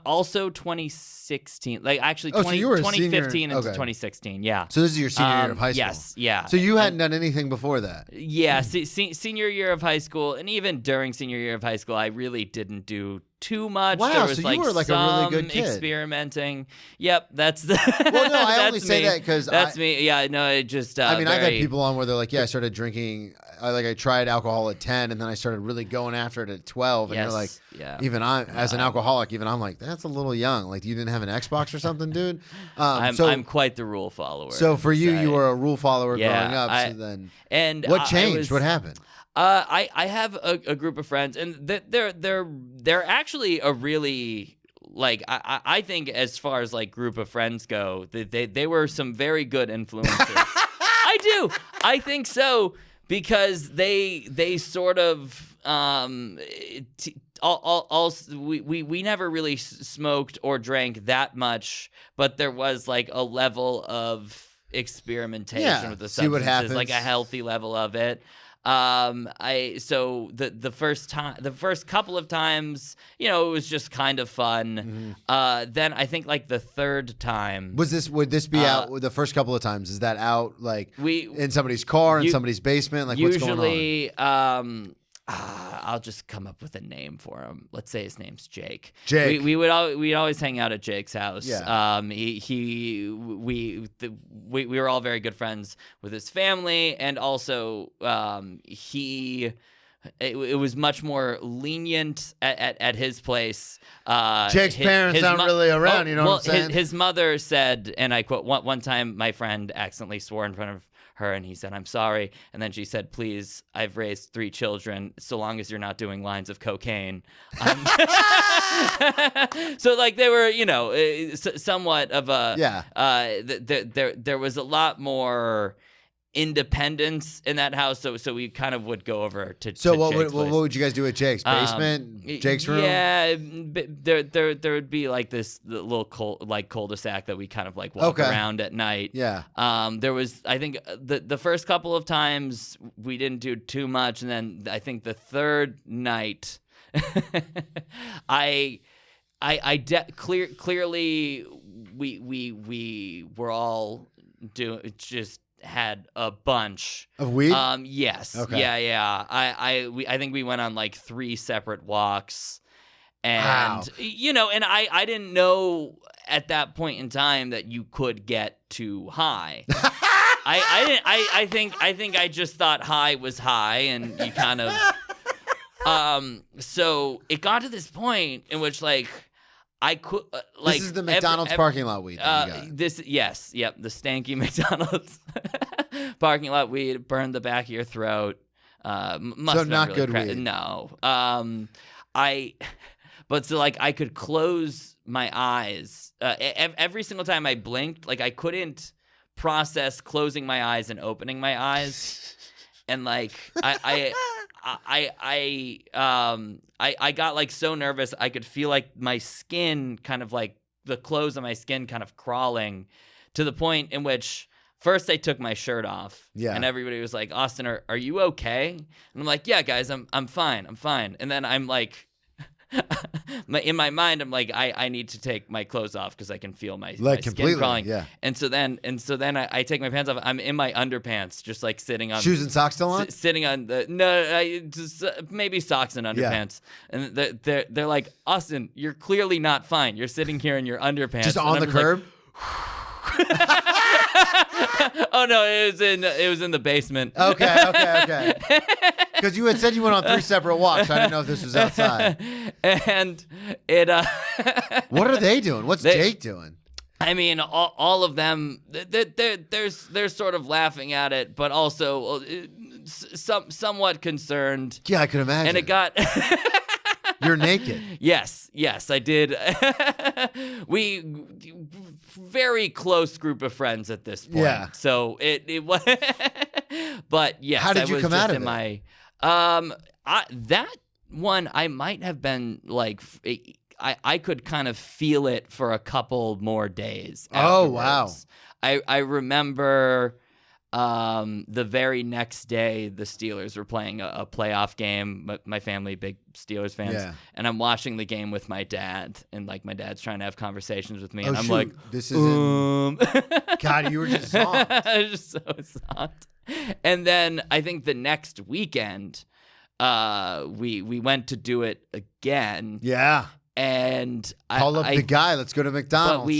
also 2016. Like actually,
Oh, so you were a
2015
senior.
into
Okay.
2016. Yeah.
So this is your senior year of high school.
Yes. Yeah.
So you hadn't done anything before that.
Yeah, senior year of high school, and even during senior year of high school, I really didn't do too much.
Wow,
there was
so you were like a really good kid.
Experimenting. Yep, that's the.
Well, no, I only
that's
say
me.
that because
that's me. Yeah, no, it just.
I mean, I've had
very-
people on where they're like, yeah, I started drinking. I tried alcohol at 10, and then I started really going after it at 12. And
Yes,
you're like,
yeah.
even as an alcoholic, I'm like, that's a little young. Like, you didn't have an Xbox or something, dude.
I'm quite the rule follower.
So for you,
So
you were a rule follower
Yeah,
growing up.
I-
So then,
and
what
I
changed?
was-
What happened?
I have a group of friends, and they're actually a really like I think as far as like group of friends go, they were some very good influences. I think so because they sort of we never really smoked or drank that much, but there was like a level of experimentation with the
see what
substances,
happens.
like a healthy level of it. The first couple of times, it was just kind of fun. Then I think like the third time
Would this be out the first couple of times? Is that out like in somebody's car, in somebody's basement? Like what's going on?
usually, I'll just come up with a name for him. Let's say his name's Jake.
Jake.
We'd always hang out at Jake's house.
Yeah.
We were all very good friends with his family, and also it was much more lenient at his place.
Jake's parents aren't really around, you know what I'm saying?
His mother said, and I quote, one time my friend accidentally swore in front of her, and he said, "I'm sorry." And then she said, "Please, I've raised 3 children. So long as you're not doing lines of cocaine." So like they were, somewhat of a there was a lot more independence in that house, so we kind of would go over to
What
Jake's place.
would you guys do at Jake's basement? Jake's room?
Yeah, there would be like this little cul-de-sac that we kind of like walk around at night.
Yeah.
There was, I think, the first couple of times we didn't do too much, and then I think the third night, clearly we were all just had a bunch
of weed.
Yes.
Okay.
Yeah. I think we went on like 3 separate walks, and
Wow.
and I didn't know at that point in time that you could get too high. I think I just thought high was high, and you kind of so it got to this point in which like I could
this is the McDonald's parking lot weed that you got.
the stanky McDonald's parking lot weed burned the back of your throat. Must
So
have
not
really
good weed.
No. But so like I could close my eyes every single time I blinked. Like I couldn't process closing my eyes and opening my eyes, and like I got like so nervous I could feel like my skin kind of like the clothes on my skin kind of crawling, to the point in which first I took my shirt off.
Yeah.
And everybody was like, "Austin, are you okay?" And I'm like, "Yeah, guys, I'm fine. And then I'm like in my mind I'm like I need to take my clothes off because I can feel my skin crawling.
Yeah.
And so then I take my pants off. I'm in my underpants, just like sitting on
Shoes and socks still on?
sitting on the maybe socks and underpants. And they're like, "Austin, you're clearly not fine. You're sitting here in your underpants."
Just
And
on
I'm
the
just like,
curb?
Oh no, it was in the basement.
Okay. Because you had said you went on 3 separate walks. I didn't know if this was outside.
And it
What are they doing? What's Jake doing?
I mean, all of them, they're sort of laughing at it, but also somewhat concerned.
Yeah, I could imagine.
And it got.
You're naked.
Yes, I did. We very close group of friends at this point.
Yeah.
So it was. But yes,
how did you come out of it?
That one I might have been like. I could kind of feel it for a couple more days.
Oh, wow.
I remember the very next day the Steelers were playing a playoff game. My family, big Steelers fans.
Yeah.
And I'm watching the game with my dad, and like my dad's trying to have conversations with me, and I'm
shoot.
like,
this is God, you were just zonked.
I was just so zonked. And then I think the next weekend, we went to do it again.
Yeah.
And
Call up the guy. Let's go to McDonald's.
But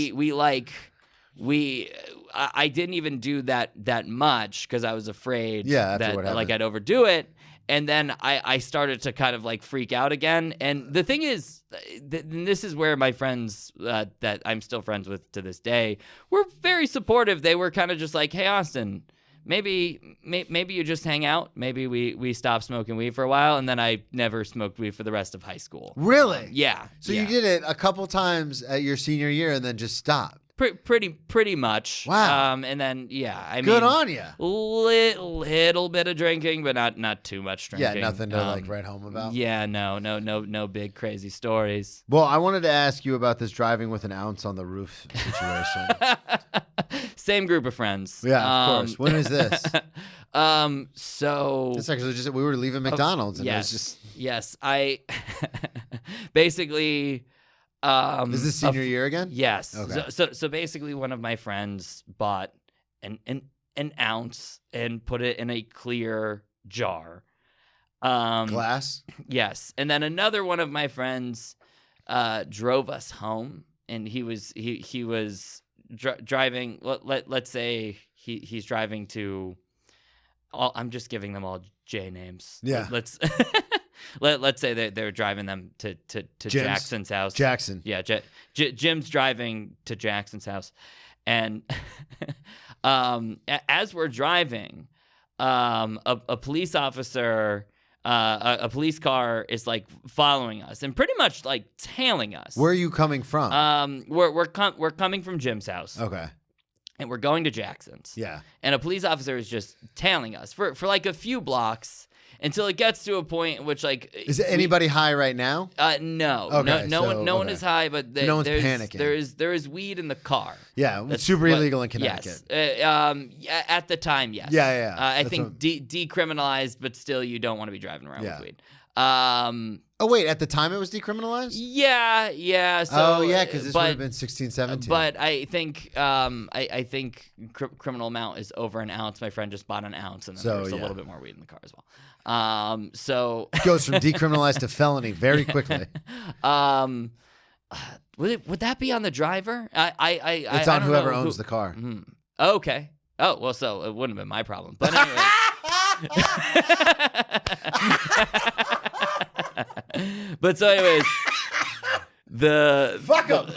I didn't even do that much because I was afraid that like I'd overdo it. And then I started to kind of like freak out again. And the thing is, this is where my friends that I'm still friends with to this day were very supportive. They were kind of just like, hey, Austin, maybe you just hang out. Maybe we stop smoking weed for a while. And then I never smoked weed for the rest of high school.
Really?
Yeah.
So you did it a couple times at your senior year and then just stopped.
Pretty much.
Wow.
And then I
good
mean,
on you.
Little bit of drinking, but not too much drinking.
Yeah, nothing to like write home about.
Yeah, no big crazy stories.
Well, I wanted to ask you about this driving with an ounce on the roof situation.
Same group of friends.
Yeah, of course. When is this?
So
it's actually just we were leaving McDonald's and it was just
I basically.
Is this senior year again?
Yes.
Okay.
So basically, one of my friends bought an ounce and put it in a clear jar.
Glass.
Yes, and then another one of my friends drove us home, and he was driving. Let's say he's driving to. I'm just giving them all J names.
Yeah.
Let's say they're driving them to Jackson's house.
Jackson.
Yeah, Jim's driving to Jackson's house. And as we're driving, a police officer, a police car is like following us and pretty much like tailing us.
Where are you coming from?
We're coming from Jim's house.
Okay.
And we're going to Jackson's.
Yeah.
And a police officer is just tailing us for like a few blocks. Until it gets to a point in which, like,
is anybody high right now?
No,
okay,
no one is high, but
no one's panicking.
There is weed in the car.
Yeah, it's super illegal in Connecticut.
Yes, at the time, yes.
Yeah.
I think decriminalized, but still, you don't want to be driving around with weed.
Oh wait, at the time it was decriminalized?
Yeah. So,
because this would have been 16, 17.
But I think criminal amount is over an ounce. My friend just bought an ounce, and then there's a little bit more weed in the car as well. So
it goes from decriminalized to felony very quickly.
Would that be on the driver?
It's on whoever owns the car.
Okay. Oh well, so it wouldn't have been my problem. But anyway. But so anyways,
fuck up.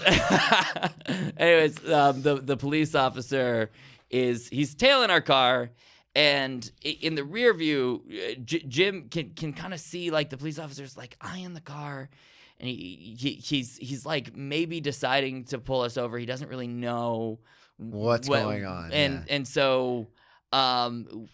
Anyways, the police officer he's tailing our car, and in the rear view, Jim can kind of see like the police officer's like eyeing the car, and he's like maybe deciding to pull us over. He doesn't really know
what's going on,
and so.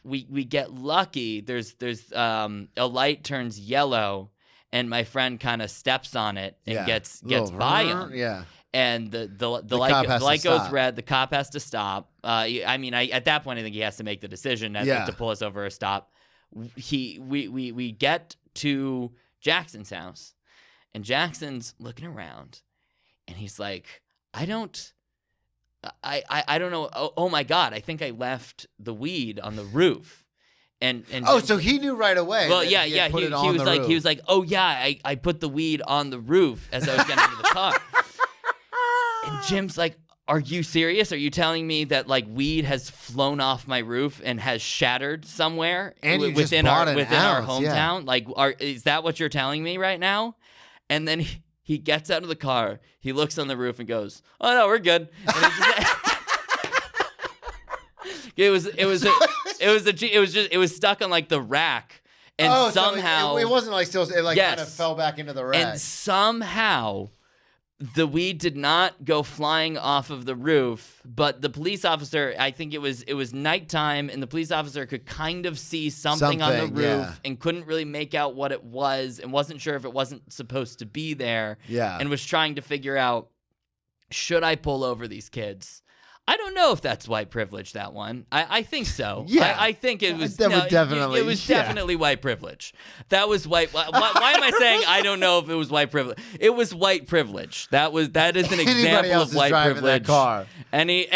We get lucky. There's a light turns yellow, and my friend kind of steps on it and gets by him.
Yeah.
And the light goes red. The cop has to stop. At that point I think he has to make the decision to pull us over or stop. We get to Jackson's house, and Jackson's looking around, and he's like, I don't know. Oh my God! I think I left the weed on the roof, and
so he knew right away.
Well, yeah. He was like, oh yeah, I put the weed on the roof as I was getting into the car. And Jim's like, are you serious? Are you telling me that like weed has flown off my roof and has shattered somewhere within our hometown? Yeah. Is that what you're telling me right now? And then he gets out of the car, he looks on the roof and goes, oh, no, we're good. It was stuck on like the rack, and somehow
so it wasn't like still. It like
Yes.
kind of fell back into the rack.
and somehow the weed did not go flying off of the roof, but the police officer, I think it was nighttime, and the police officer could kind of see something on the roof
yeah.
and couldn't really make out what it was and wasn't sure if it wasn't supposed to be there.
Yeah.
And was trying to figure out, should I pull over these kids? I don't know if that's white privilege, that one. I think so.
Yeah.
I think it was.
That would definitely-
It was
yeah.
definitely white privilege. That was white. Why am I saying I don't know if it was white privilege? It was white privilege. That is an
Anybody
example
else
of
is
white
driving
privilege.
that car.
Any.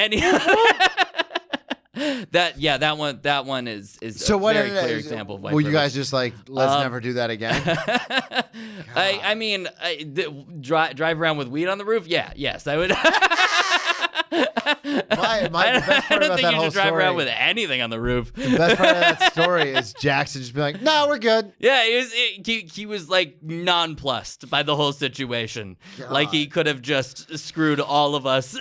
That one is
So
a
what?
very clear example of white
Were
privilege.
you guys just like, let's never do that again?
I mean, drive around with weed on the roof? Yeah, yes, I would.
The best part
I
about
don't think
that
you
whole
should drive
story,
around with anything on the roof.
the best part of that story is Jackson just be like, no, we're good.
Yeah, he was like nonplussed by the whole situation. Like he could have just screwed all of us.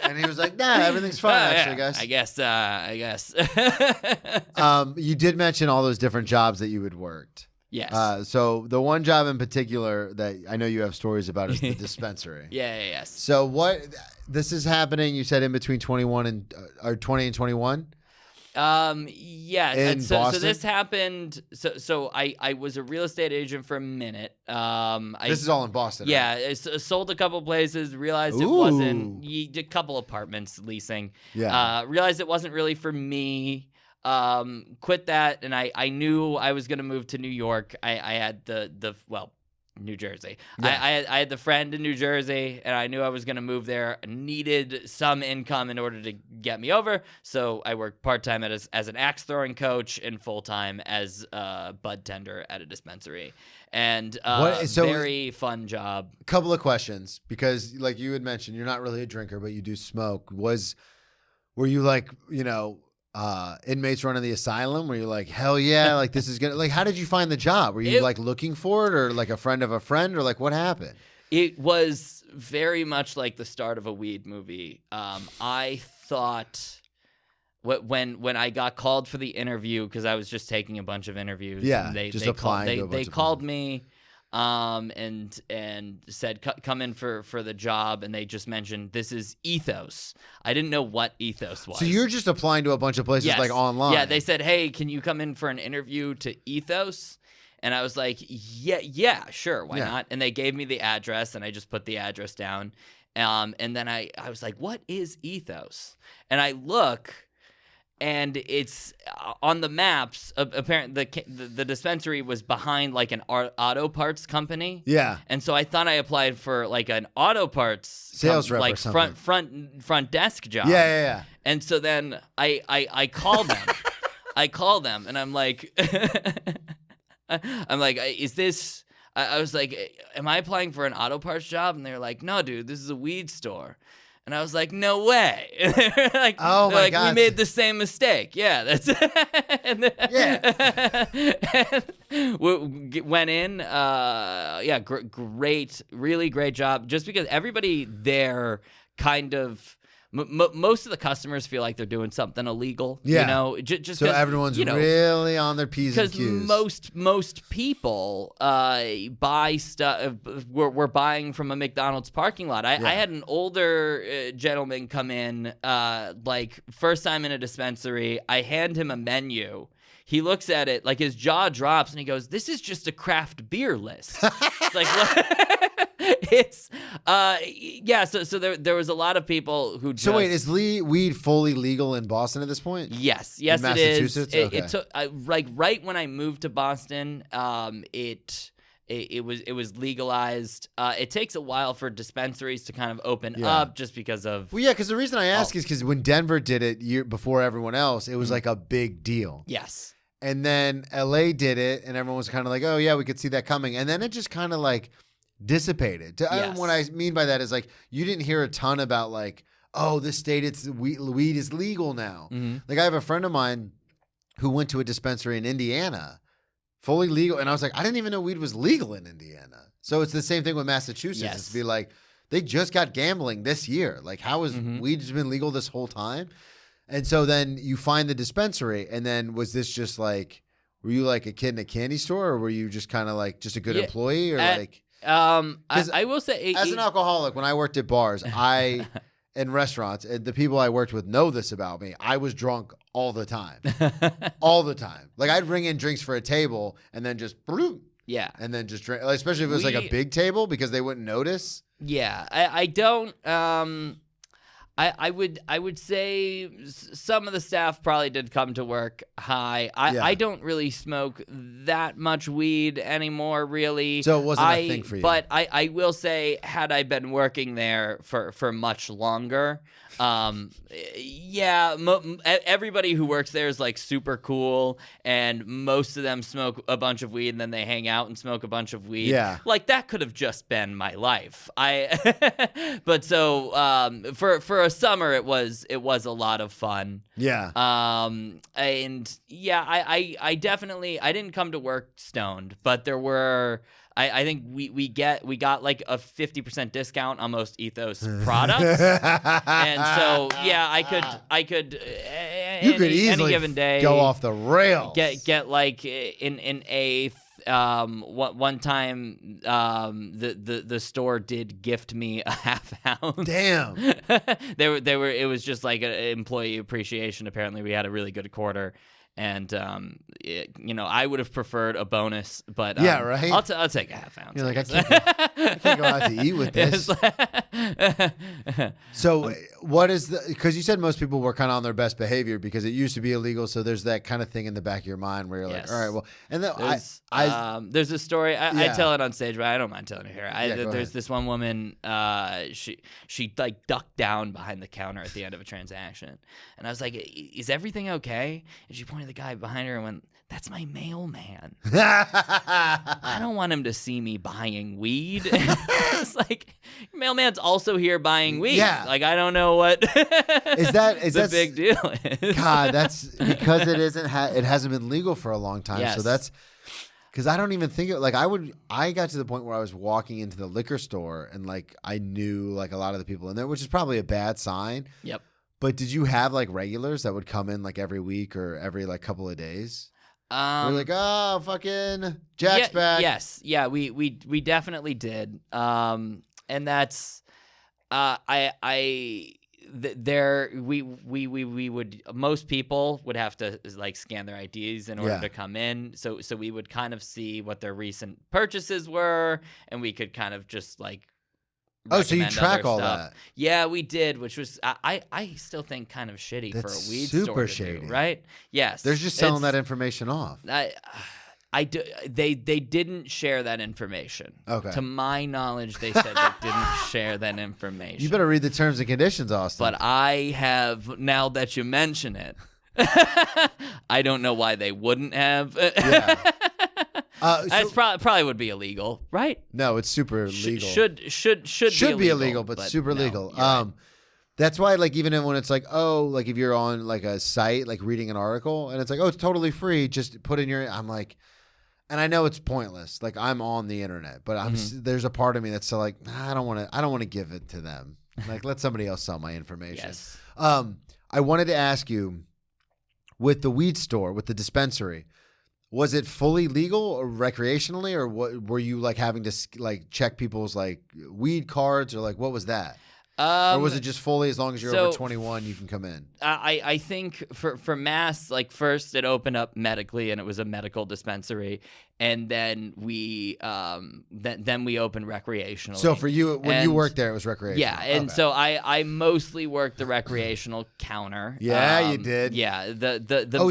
And he was like, nah, everything's fine, actually,
Yeah,
guys.
I guess.
You did mention all those different jobs that you had worked.
Yes.
So the one job in particular that I know you have stories about is the dispensary.
Yes.
So this is happening, you said in between 21 and or 20 and 21?
Yeah.
In
so
Boston?
this happened. So I was a real estate agent for a minute.
This is all in Boston. Right?
Yeah, I sold a couple places, realized it
Ooh.
wasn't, did a couple apartments leasing.
Yeah.
Realized it wasn't really for me. Quit that, and I knew I was going to move to New York. I had New Jersey.
Yeah.
I had the friend in New Jersey, and I knew I was going to move there. I needed some income in order to get me over, so I worked part-time as an axe throwing coach and full-time as a bud tender at a dispensary. And very fun job.
Couple of questions, because like you had mentioned, you're not really a drinker, but you do smoke. Were you like, inmates running the asylum? Were you like, hell yeah, like this is gonna, like, how did you find the job? Were you like looking for it, or like a friend of a friend, or like what happened?
It was very much like the start of a weed movie. I thought when I got called for the interview, because I was just taking a bunch of interviews.
Yeah,
and they
applying.
called me. And said come in for the job, and they just mentioned this is Ethos. I didn't know what Ethos was.
So you're just applying to a bunch of places like online.
Yeah, they said, hey, can you come in for an interview to Ethos? And I was like, yeah, sure, why not? And they gave me the address, and I just put the address down. And then I was like, what is Ethos? And I look, and it's on the maps. Apparently, the dispensary was behind like an auto parts company.
Yeah.
And so I thought I applied for like an auto parts
sales rep,
like
or something.
front desk job.
Yeah.
And so then I call them. I call them, and I'm like, is this? I was like, am I applying for an auto parts job? And they're like, no, dude, this is a weed store. And I was like, no way. And they're like,
oh my God.
we made the same mistake. Yeah, that's and we went in. Great, really great job. Just because everybody there kind of, most of the customers feel like they're doing something illegal.
Yeah.
Just
so everyone's really on their P's and Q's.
Because most people buy stuff. We're buying from a McDonald's parking lot. I had an older gentleman come in, like first time in a dispensary. I hand him a menu. He looks at it, like his jaw drops, and he goes, "This is just a craft beer list." It's like, what? It's So there was a lot of people who.
So wait, is weed fully legal in Boston at this point?
Yes,
in
it is.
Massachusetts?
It took like right when I moved to Boston. It was legalized. It takes a while for dispensaries to kind of open up, just because of.
Well, yeah, because the reason I ask is because when Denver did it before everyone else, it was like a big deal.
Yes.
And then LA did it, and everyone was kind of like, "Oh yeah, we could see that coming." And then it just kind of like dissipated.
Yes.
What I mean by that is like you didn't hear a ton about like, "Oh, this state weed is legal now."
Mm-hmm.
Like I have a friend of mine who went to a dispensary in Indiana, fully legal, and I was like, I didn't even know weed was legal in Indiana. So it's the same thing with Massachusetts.
Yes.
It's to be like, they just got gambling this year. Like, how has weed been legal this whole time? And so then you find the dispensary, and then was this just like, were you like a kid in a candy store, or were you just kind of like just a good employee, or like?
I will say,
as an alcoholic, when I worked at bars, in restaurants, and the people I worked with know this about me, I was drunk all the time, all the time. Like I'd bring in drinks for a table, and then just
yeah,
and then just drink. Especially if it was like a big table, because they wouldn't notice.
Yeah, I don't. I would say some of the staff probably did come to work high. I don't really smoke that much weed anymore, really.
So it wasn't a thing for you.
But I will say, had I been working there for much longer, everybody who works there is like super cool, and most of them smoke a bunch of weed, and then they hang out and smoke a bunch of weed.
Yeah,
like that could have just been my life. But so for a summer, it was a lot of fun.
Yeah.
And yeah, I definitely, I didn't come to work stoned, but there were. I think we got like a 50% discount on most Ethos products, and so yeah, I could
you could easily
any given day
go off the rails.
Get like in a one time the store did gift me a half ounce.
Damn.
they were it was just like an employee appreciation. Apparently we had a really good quarter. And I would have preferred a bonus, but
yeah, right.
I'll take a half ounce.
You're like, I can't go out to eat with this. So, what is because you said most people were kind of on their best behavior because it used to be illegal. So there's that kind of thing in the back of your mind where you're like, all right, well, and then
there's a story. I tell it on stage, but I don't mind telling it here. There's
ahead.
this one woman. She like ducked down behind the counter at the end of a transaction, and I was like, "Is everything okay?" And she pointed the guy behind her and went, "That's my mailman. I don't want him to see me buying weed." It's like, mailman's also here buying weed.
Yeah.
Like, I don't know what
is that
big deal is.
God, that's because it hasn't been legal for a long time.
Yes.
So that's because I don't even think I got to the point where I was walking into the liquor store and like I knew like a lot of the people in there, which is probably a bad sign.
Yep.
But did you have like regulars that would come in like every week or every like couple of days? We're like, oh, fucking Jack's back.
Yes, yeah, we definitely did. And that's, we would, most people would have to like scan their IDs in order to come in. So we would kind of see what their recent purchases were, and we could kind of just like.
Oh, so you track all that?
Yeah, we did, which was I still think kind of shitty for a weed store.
Super shady,
right? Yes,
they're just selling that information off.
They didn't share that information.
Okay, to
my knowledge, they said they didn't share that information.
You better read the terms and conditions, Austin.
But I have, now that you mention it, I don't know why they wouldn't have. Yeah. It probably would be illegal, right?
No, it's super legal.
Should
be illegal, but super legal. Right. That's why, like, even when it's like, oh, like if you're on like a site, like reading an article, and it's like, oh, it's totally free, just put in your. I'm like, and I know it's pointless. Like I'm on the internet, but there's a part of me that's still like, I don't want to give it to them. Like let somebody else sell my information.
Yes.
I wanted to ask you, with the weed store, with the dispensary. Was it fully legal or recreationally, or what were you like having to like check people's like weed cards, or like what was that? Or was it just fully as long as you're over 21, you can come in?
I think for Mass, like first it opened up medically and it was a medical dispensary, and then we then we opened recreationally.
So for you, when you worked there, it was recreational.
Yeah, and so I mostly worked the recreational counter.
Yeah, you did.
Yeah,
is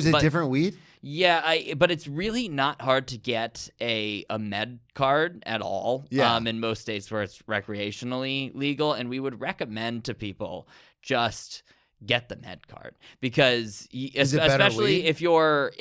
it different weed?
Yeah, but it's really not hard to get a med card at all.
Yeah.
In most states where it's recreationally legal, and we would recommend to people just get the med card because especially if you're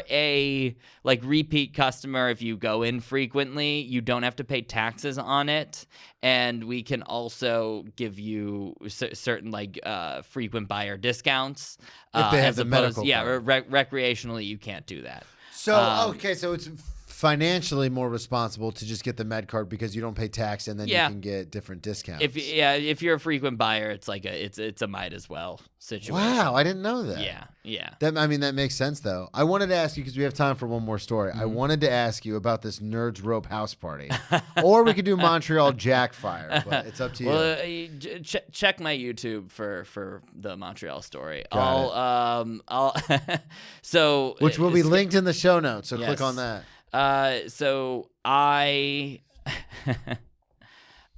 a like repeat customer, if you go in frequently, you don't have to pay taxes on it, and we can also give you certain like frequent buyer discounts
if they have the medical card.
recreationally you can't do that.
So okay, so it's financially more responsible to just get the med card because you don't pay tax and then you can get different discounts.
If you're a frequent buyer, it's like it's a might as well situation.
Wow, I didn't know that.
Yeah.
That makes sense though. I wanted to ask you because we have time for one more story. I wanted to ask you about this Nerds Rope house party, or we could do Montreal Jackfire, but it's up to you.
Well, check my YouTube for the Montreal story. I'll so
which will be linked in the show notes. So click on that.
So I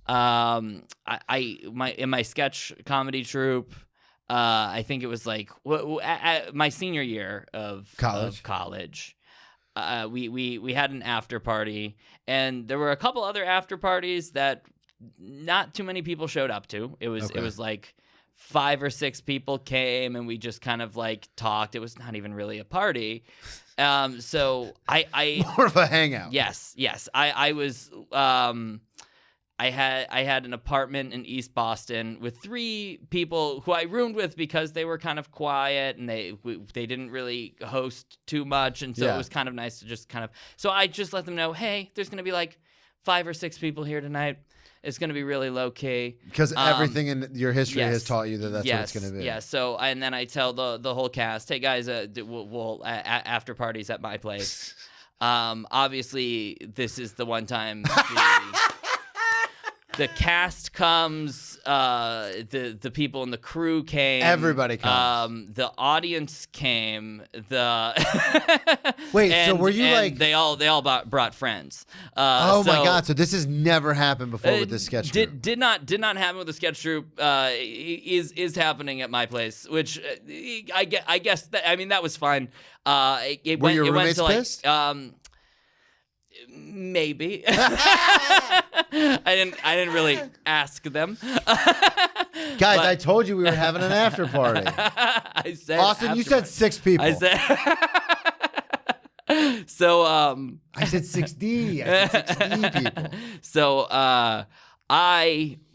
in my sketch comedy troupe, I think it was like my senior year of college. We had an after party, and there were a couple other after parties that not too many people showed up to. It was like 5 or 6 people came, and we just kind of like talked. It was not even really a party. So I
more of a hangout.
Yes. I was I had an apartment in East Boston with 3 people who I roomed with because they were kind of quiet and they didn't really host too much, and so it was kind of nice to just kind of. So I just let them know, hey, there's gonna be like 5 or 6 people here tonight. It's going to be really low key
because everything in your history has taught you that's what it's going to be.
Yeah. So and then I tell the whole cast, hey guys, we'll after parties at my place. Obviously, this is the one time the cast comes, the people in the crew came.
Everybody comes.
The audience came.
Wait, so were you like
they all brought friends?
My God! So this has never happened before with this sketch troupe.
Did not happen with the sketch troupe. Is happening at my place, which I guess that was fine.
Were your roommates pissed?
Maybe. I didn't really ask them.
Guys, I told you we were having an after party.
I said
Austin, you said 6 people.
I said so.
I said 6D. I said 6D people.
So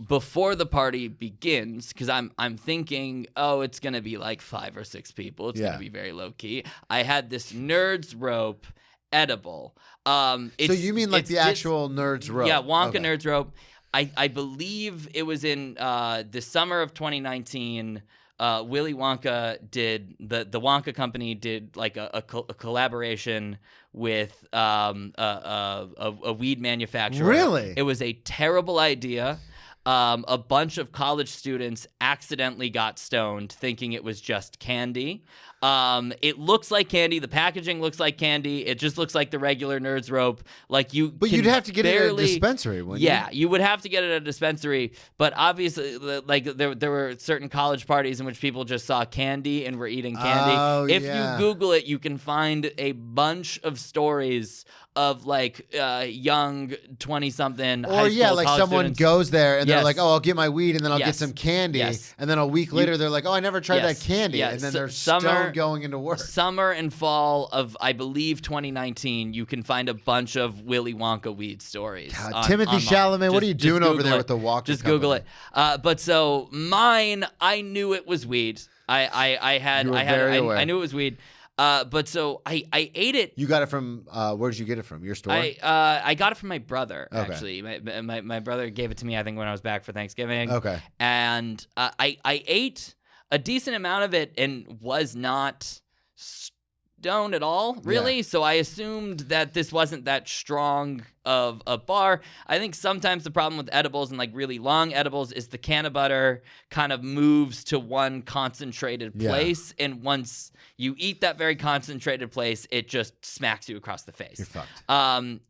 before the party begins, because I'm thinking, it's gonna be like 5 or 6 people. It's gonna be very low key. I had this Nerds Rope edible.
So you mean like the actual Nerds Rope?
Yeah, Wonka Nerds Rope. I believe it was in the summer of 2019. Willy Wonka did the Wonka company did like a collaboration with a weed manufacturer.
Really?
It was a terrible idea. A bunch of college students accidentally got stoned thinking it was just candy. It looks like candy. The packaging looks like candy. It just looks like the regular Nerds Rope. But you'd
have to get it at a dispensary, wouldn't you?
Yeah, you would have to get it at a dispensary. But obviously, like there were certain college parties in which people just saw candy and were eating candy. If you Google it, you can find a bunch of stories of like young 20-something high school
like
college
someone
students.
goes there and they're like, I'll get my weed and then I'll get some candy.
Yes.
And then a week later they're like, I never tried that candy. And then they're stoned going into work.
Summer and fall of, I believe, 2019, you can find a bunch of Willy Wonka weed stories.
God, Timothy Chalamet, what are you doing over there with the Wonka
Just
company?
Google it. But so mine, I knew it was weed. I knew it was weed. But so I ate it.
You got it from where did you get it from? Your store?
I got it from my brother.
Okay.
Actually, my brother gave it to me. I think when I was back for Thanksgiving.
Okay.
And I ate a decent amount of it and was not stoned at all, really.
Yeah.
So I assumed that this wasn't that strong of a bar. I think sometimes the problem with edibles and like really long edibles is the can of butter kind of moves to one concentrated place, and once you eat that very concentrated place, it just smacks you across the face.
You're fucked.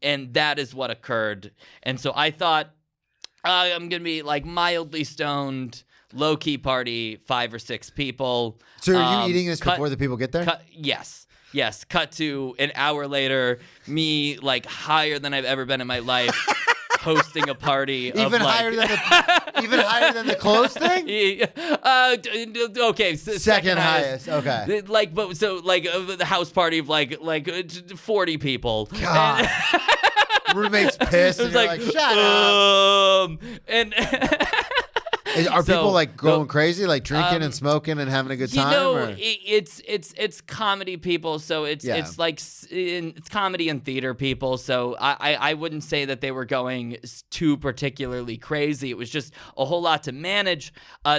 And that is what occurred. And so I thought, I'm gonna be like mildly stoned, low key party, 5 or 6 people.
So are you eating this before the people get there?
Yes. Cut to an hour later, me like higher than I've ever been in my life, hosting a party.
Even higher than the clothes thing?
Okay,
second highest. Okay.
Like, but so like the house party of like 40 people.
God. Roommate's pissed. And you're like, shut up.
And
Are
So,
people like going crazy, like drinking and smoking and having a good time?
It's comedy people, so it's like it's comedy and theater people. So I wouldn't say that they were going too particularly crazy. It was just a whole lot to manage.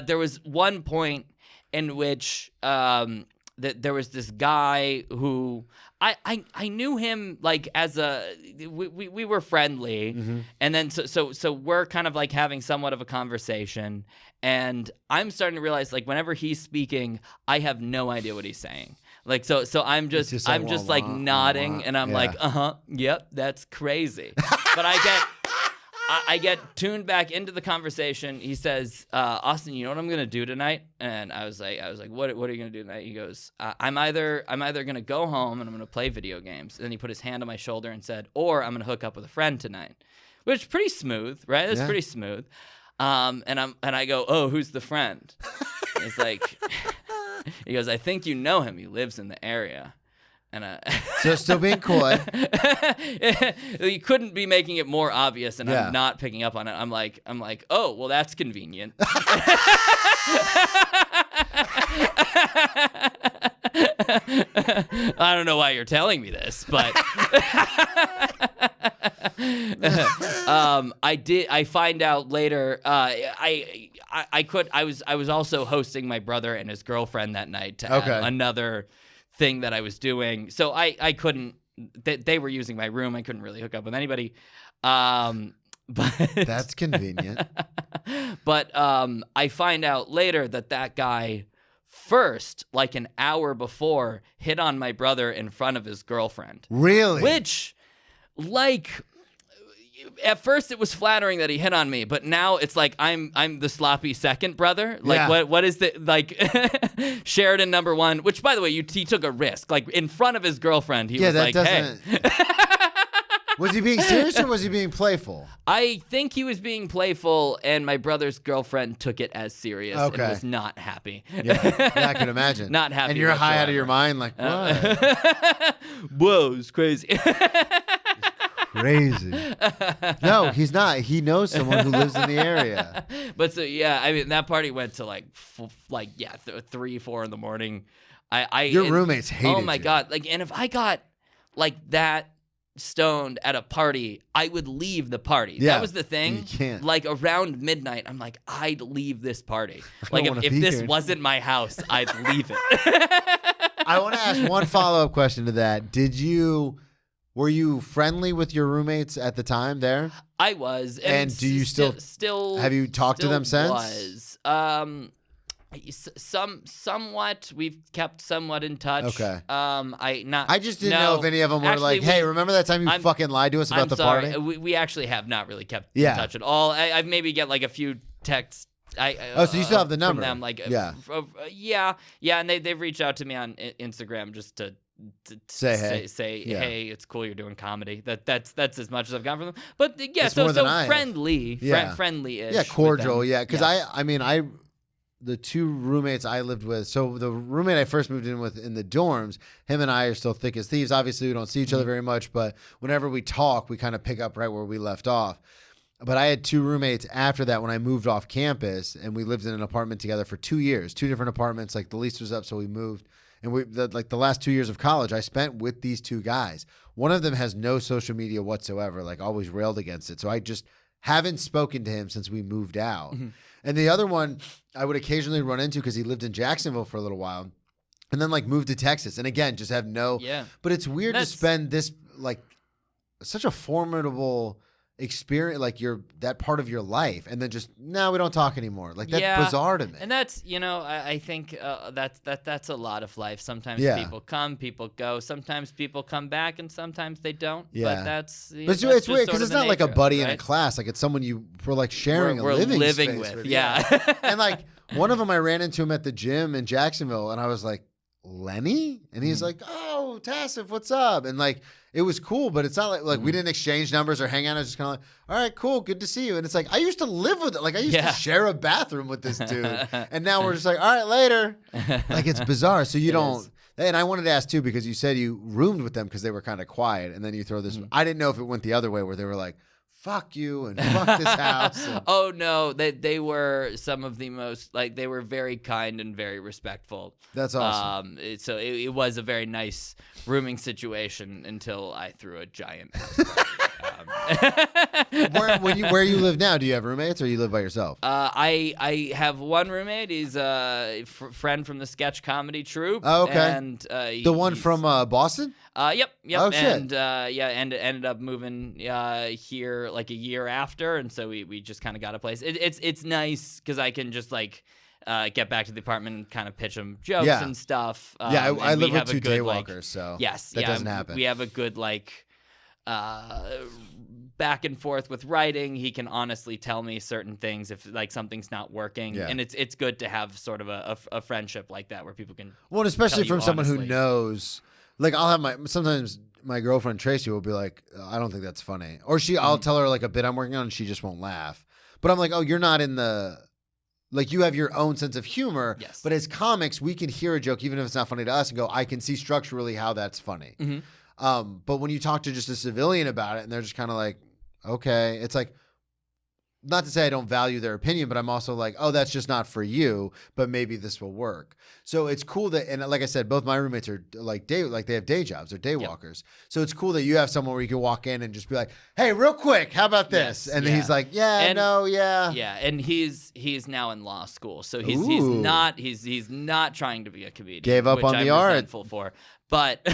There was one point in which that there was this guy who I knew him like as we were friendly, and then so we're kind of like having somewhat of a conversation, and I'm starting to realize like whenever he's speaking, I have no idea what he's saying. Like so I'm just like nodding, and I'm like, yep, that's crazy. But I get tuned back into the conversation. He says, Austin, you know what I'm gonna do tonight? And I was like, what are you gonna do tonight? He goes, I'm either gonna go home and I'm gonna play video games. And then he put his hand on my shoulder and said, or I'm gonna hook up with a friend tonight. Which is pretty smooth, right? That's pretty smooth. And I go, oh, who's the friend? He's like, he goes, I think you know him. He lives in the area. And
so still being coy.
You couldn't be making it more obvious, and I'm not picking up on it. I'm like, oh, well, that's convenient. I don't know why you're telling me this, but I find out later. I was also hosting my brother and his girlfriend that night to have another thing that I was doing. So I couldn't, they were using my room. I couldn't really hook up with anybody. But
that's convenient.
But I find out later that guy first, like an hour before, hit on my brother in front of his girlfriend.
Really?
Which, like, at first it was flattering that he hit on me, but now it's like I'm the sloppy second brother. Like what is the like Sheridan number one? Which, by the way, he took a risk. Like in front of his girlfriend, he was like, "Hey."
Was he being serious or was he being playful?
I think he was being playful, and my brother's girlfriend took it as serious and was not happy.
Yeah, I can imagine.
Not happy.
And you're
whatsoever.
high out of your mind, like, what?
Whoa, it's crazy.
Crazy. No, he's not. He knows someone who lives in the area.
But so I mean, that party went to 3, 4 in the morning.
Your roommates hated you.
Oh my god! Like, and if I got like that stoned at a party, I would leave the party.
Yeah,
that was the thing.
You can't.
Like around midnight, I'm like, I'd leave this party. Like if this wasn't my house, I'd leave it.
I want to ask one follow-up question to that. Were you friendly with your roommates at the time there?
I was.
And do you still have you talked to them since? Somewhat. We've kept somewhat in touch. Okay.
I
just didn't know if any of them were like, hey, remember that time you fucking lied to us about the party?
We actually have not really kept in touch at all. I've maybe get like a few texts.
So you still have the number?
From them, like, and they've reached out to me on Instagram just to say hey, it's cool you're doing comedy. That's as much as I've gotten from them. But
it's
so
friendly,
friendly-ish.
Yeah, cordial. Yeah, because the two roommates I lived with. So the roommate I first moved in with in the dorms, him and I are still thick as thieves. Obviously, we don't see each other very much, but whenever we talk, we kind of pick up right where we left off. But I had two roommates after that when I moved off campus, and we lived in an apartment together for 2 years, 2 different apartments. Like the lease was up, so we moved. And the last 2 years of college, I spent with these two guys. One of them has no social media whatsoever, like always railed against it. So I just haven't spoken to him since we moved out. Mm-hmm. And the other one I would occasionally run into because he lived in Jacksonville for a little while and then like moved to Texas. And again, just have no. Yeah. But it's weird to spend this like such a formidable experience, like that part of your life, and then just no, we don't talk anymore. Like that's bizarre to me.
And that's I think that's a lot of life. Sometimes people come, people go. Sometimes people come back, and sometimes they don't.
Yeah.
But that's
it's weird because it's not like a buddy in a class. Like it's someone you were like sharing
we're
a living
with.
Yeah. And like one of them, I ran into him at the gym in Jacksonville, and I was like, Lenny? And he's like, oh, Tassif, what's up? And like, it was cool, but it's not like we didn't exchange numbers or hang out. I was just kind of like, all right, cool, good to see you. And it's like, I used to live with it. Like, I used to share a bathroom with this dude. And now we're just like, all right, later. Like, it's bizarre. So you don't. And I wanted to ask, too, because you said you roomed with them because they were kind of quiet. And then you throw this. I didn't know if it went the other way where they were like fuck you and fuck this house. And...
Oh no, they were some of the most, like, they were very kind and very respectful.
That's awesome.
So it was a very nice rooming situation until I threw a giant house party.
Where you live now? Do you have roommates or you live by yourself?
I have one roommate. He's a friend from the sketch comedy troupe.
Oh, okay.
And
the one from Boston?
Yep.
Oh, shit.
And and ended up moving here like a year after, and so we just kind of got a place. It's nice because I can just like get back to the apartment and kind of pitch him jokes and stuff.
I live with two daywalkers,
like,
so
yes,
that doesn't happen.
We have a good like back and forth with writing. He can honestly tell me certain things if like something's not working, and it's good to have sort of a friendship like that where people can.
Well, and especially
tell
from
you
someone
honestly.
who knows. Like I'll have sometimes my girlfriend Tracy will be like, I don't think that's funny, or I'll tell her like a bit I'm working on, and she just won't laugh. But I'm like, oh, you're not in the. Like you have your own sense of humor,
Yes.
But as comics, we can hear a joke even if it's not funny to us and go, I can see structurally how that's funny. But when you talk to just a civilian about it and they're just kind of like, okay, it's like, not to say I don't value their opinion, but I'm also like, oh, that's just not for you, but maybe this will work. So it's cool that, and like I said, both my roommates are like they have day jobs, they're daywalkers. So it's cool that you have someone where you can walk in and just be like, hey, real quick, how about this?
Yes,
and then he's like, yeah,
and he's now in law school, so he's not trying to be a comedian.
Gave up
which
on the
I'm
art.
resentful for. But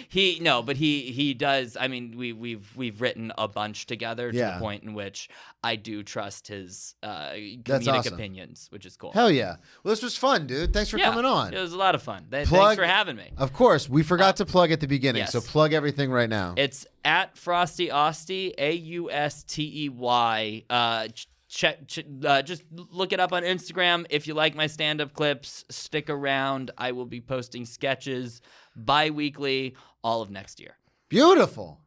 he does. I mean, we've written a bunch together to the point in which I do trust his comedic
awesome.
opinions, which is cool.
Hell yeah. Well, this was fun, dude. Thanks for coming on.
It was a lot of fun. Thanks
Plug-
for having me.
Of course. We forgot to plug at the beginning,
yes.
so plug everything right now.
It's at Frosty Austey, AUSTEY. Just look it up on Instagram. If you like my stand-up clips, stick around. I will be posting sketches bi-weekly all of next year.
Beautiful.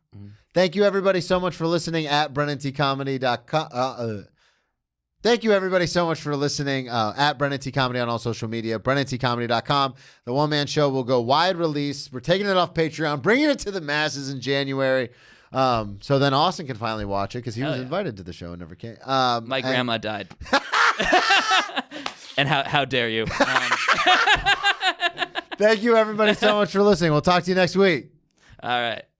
Thank you, everybody, so much for listening at BrennanTComedy.com. Thank you, everybody, so much for listening at Brennan T. Comedy on all social media, BrennanTComedy.com. The one-man show will go wide release. We're taking it off Patreon, bringing it to the masses in January. So then Austin can finally watch it because he was invited to the show and never came.
My grandma died. And how dare you?
Thank you, everybody, so much for listening. We'll talk to you next week.
All right.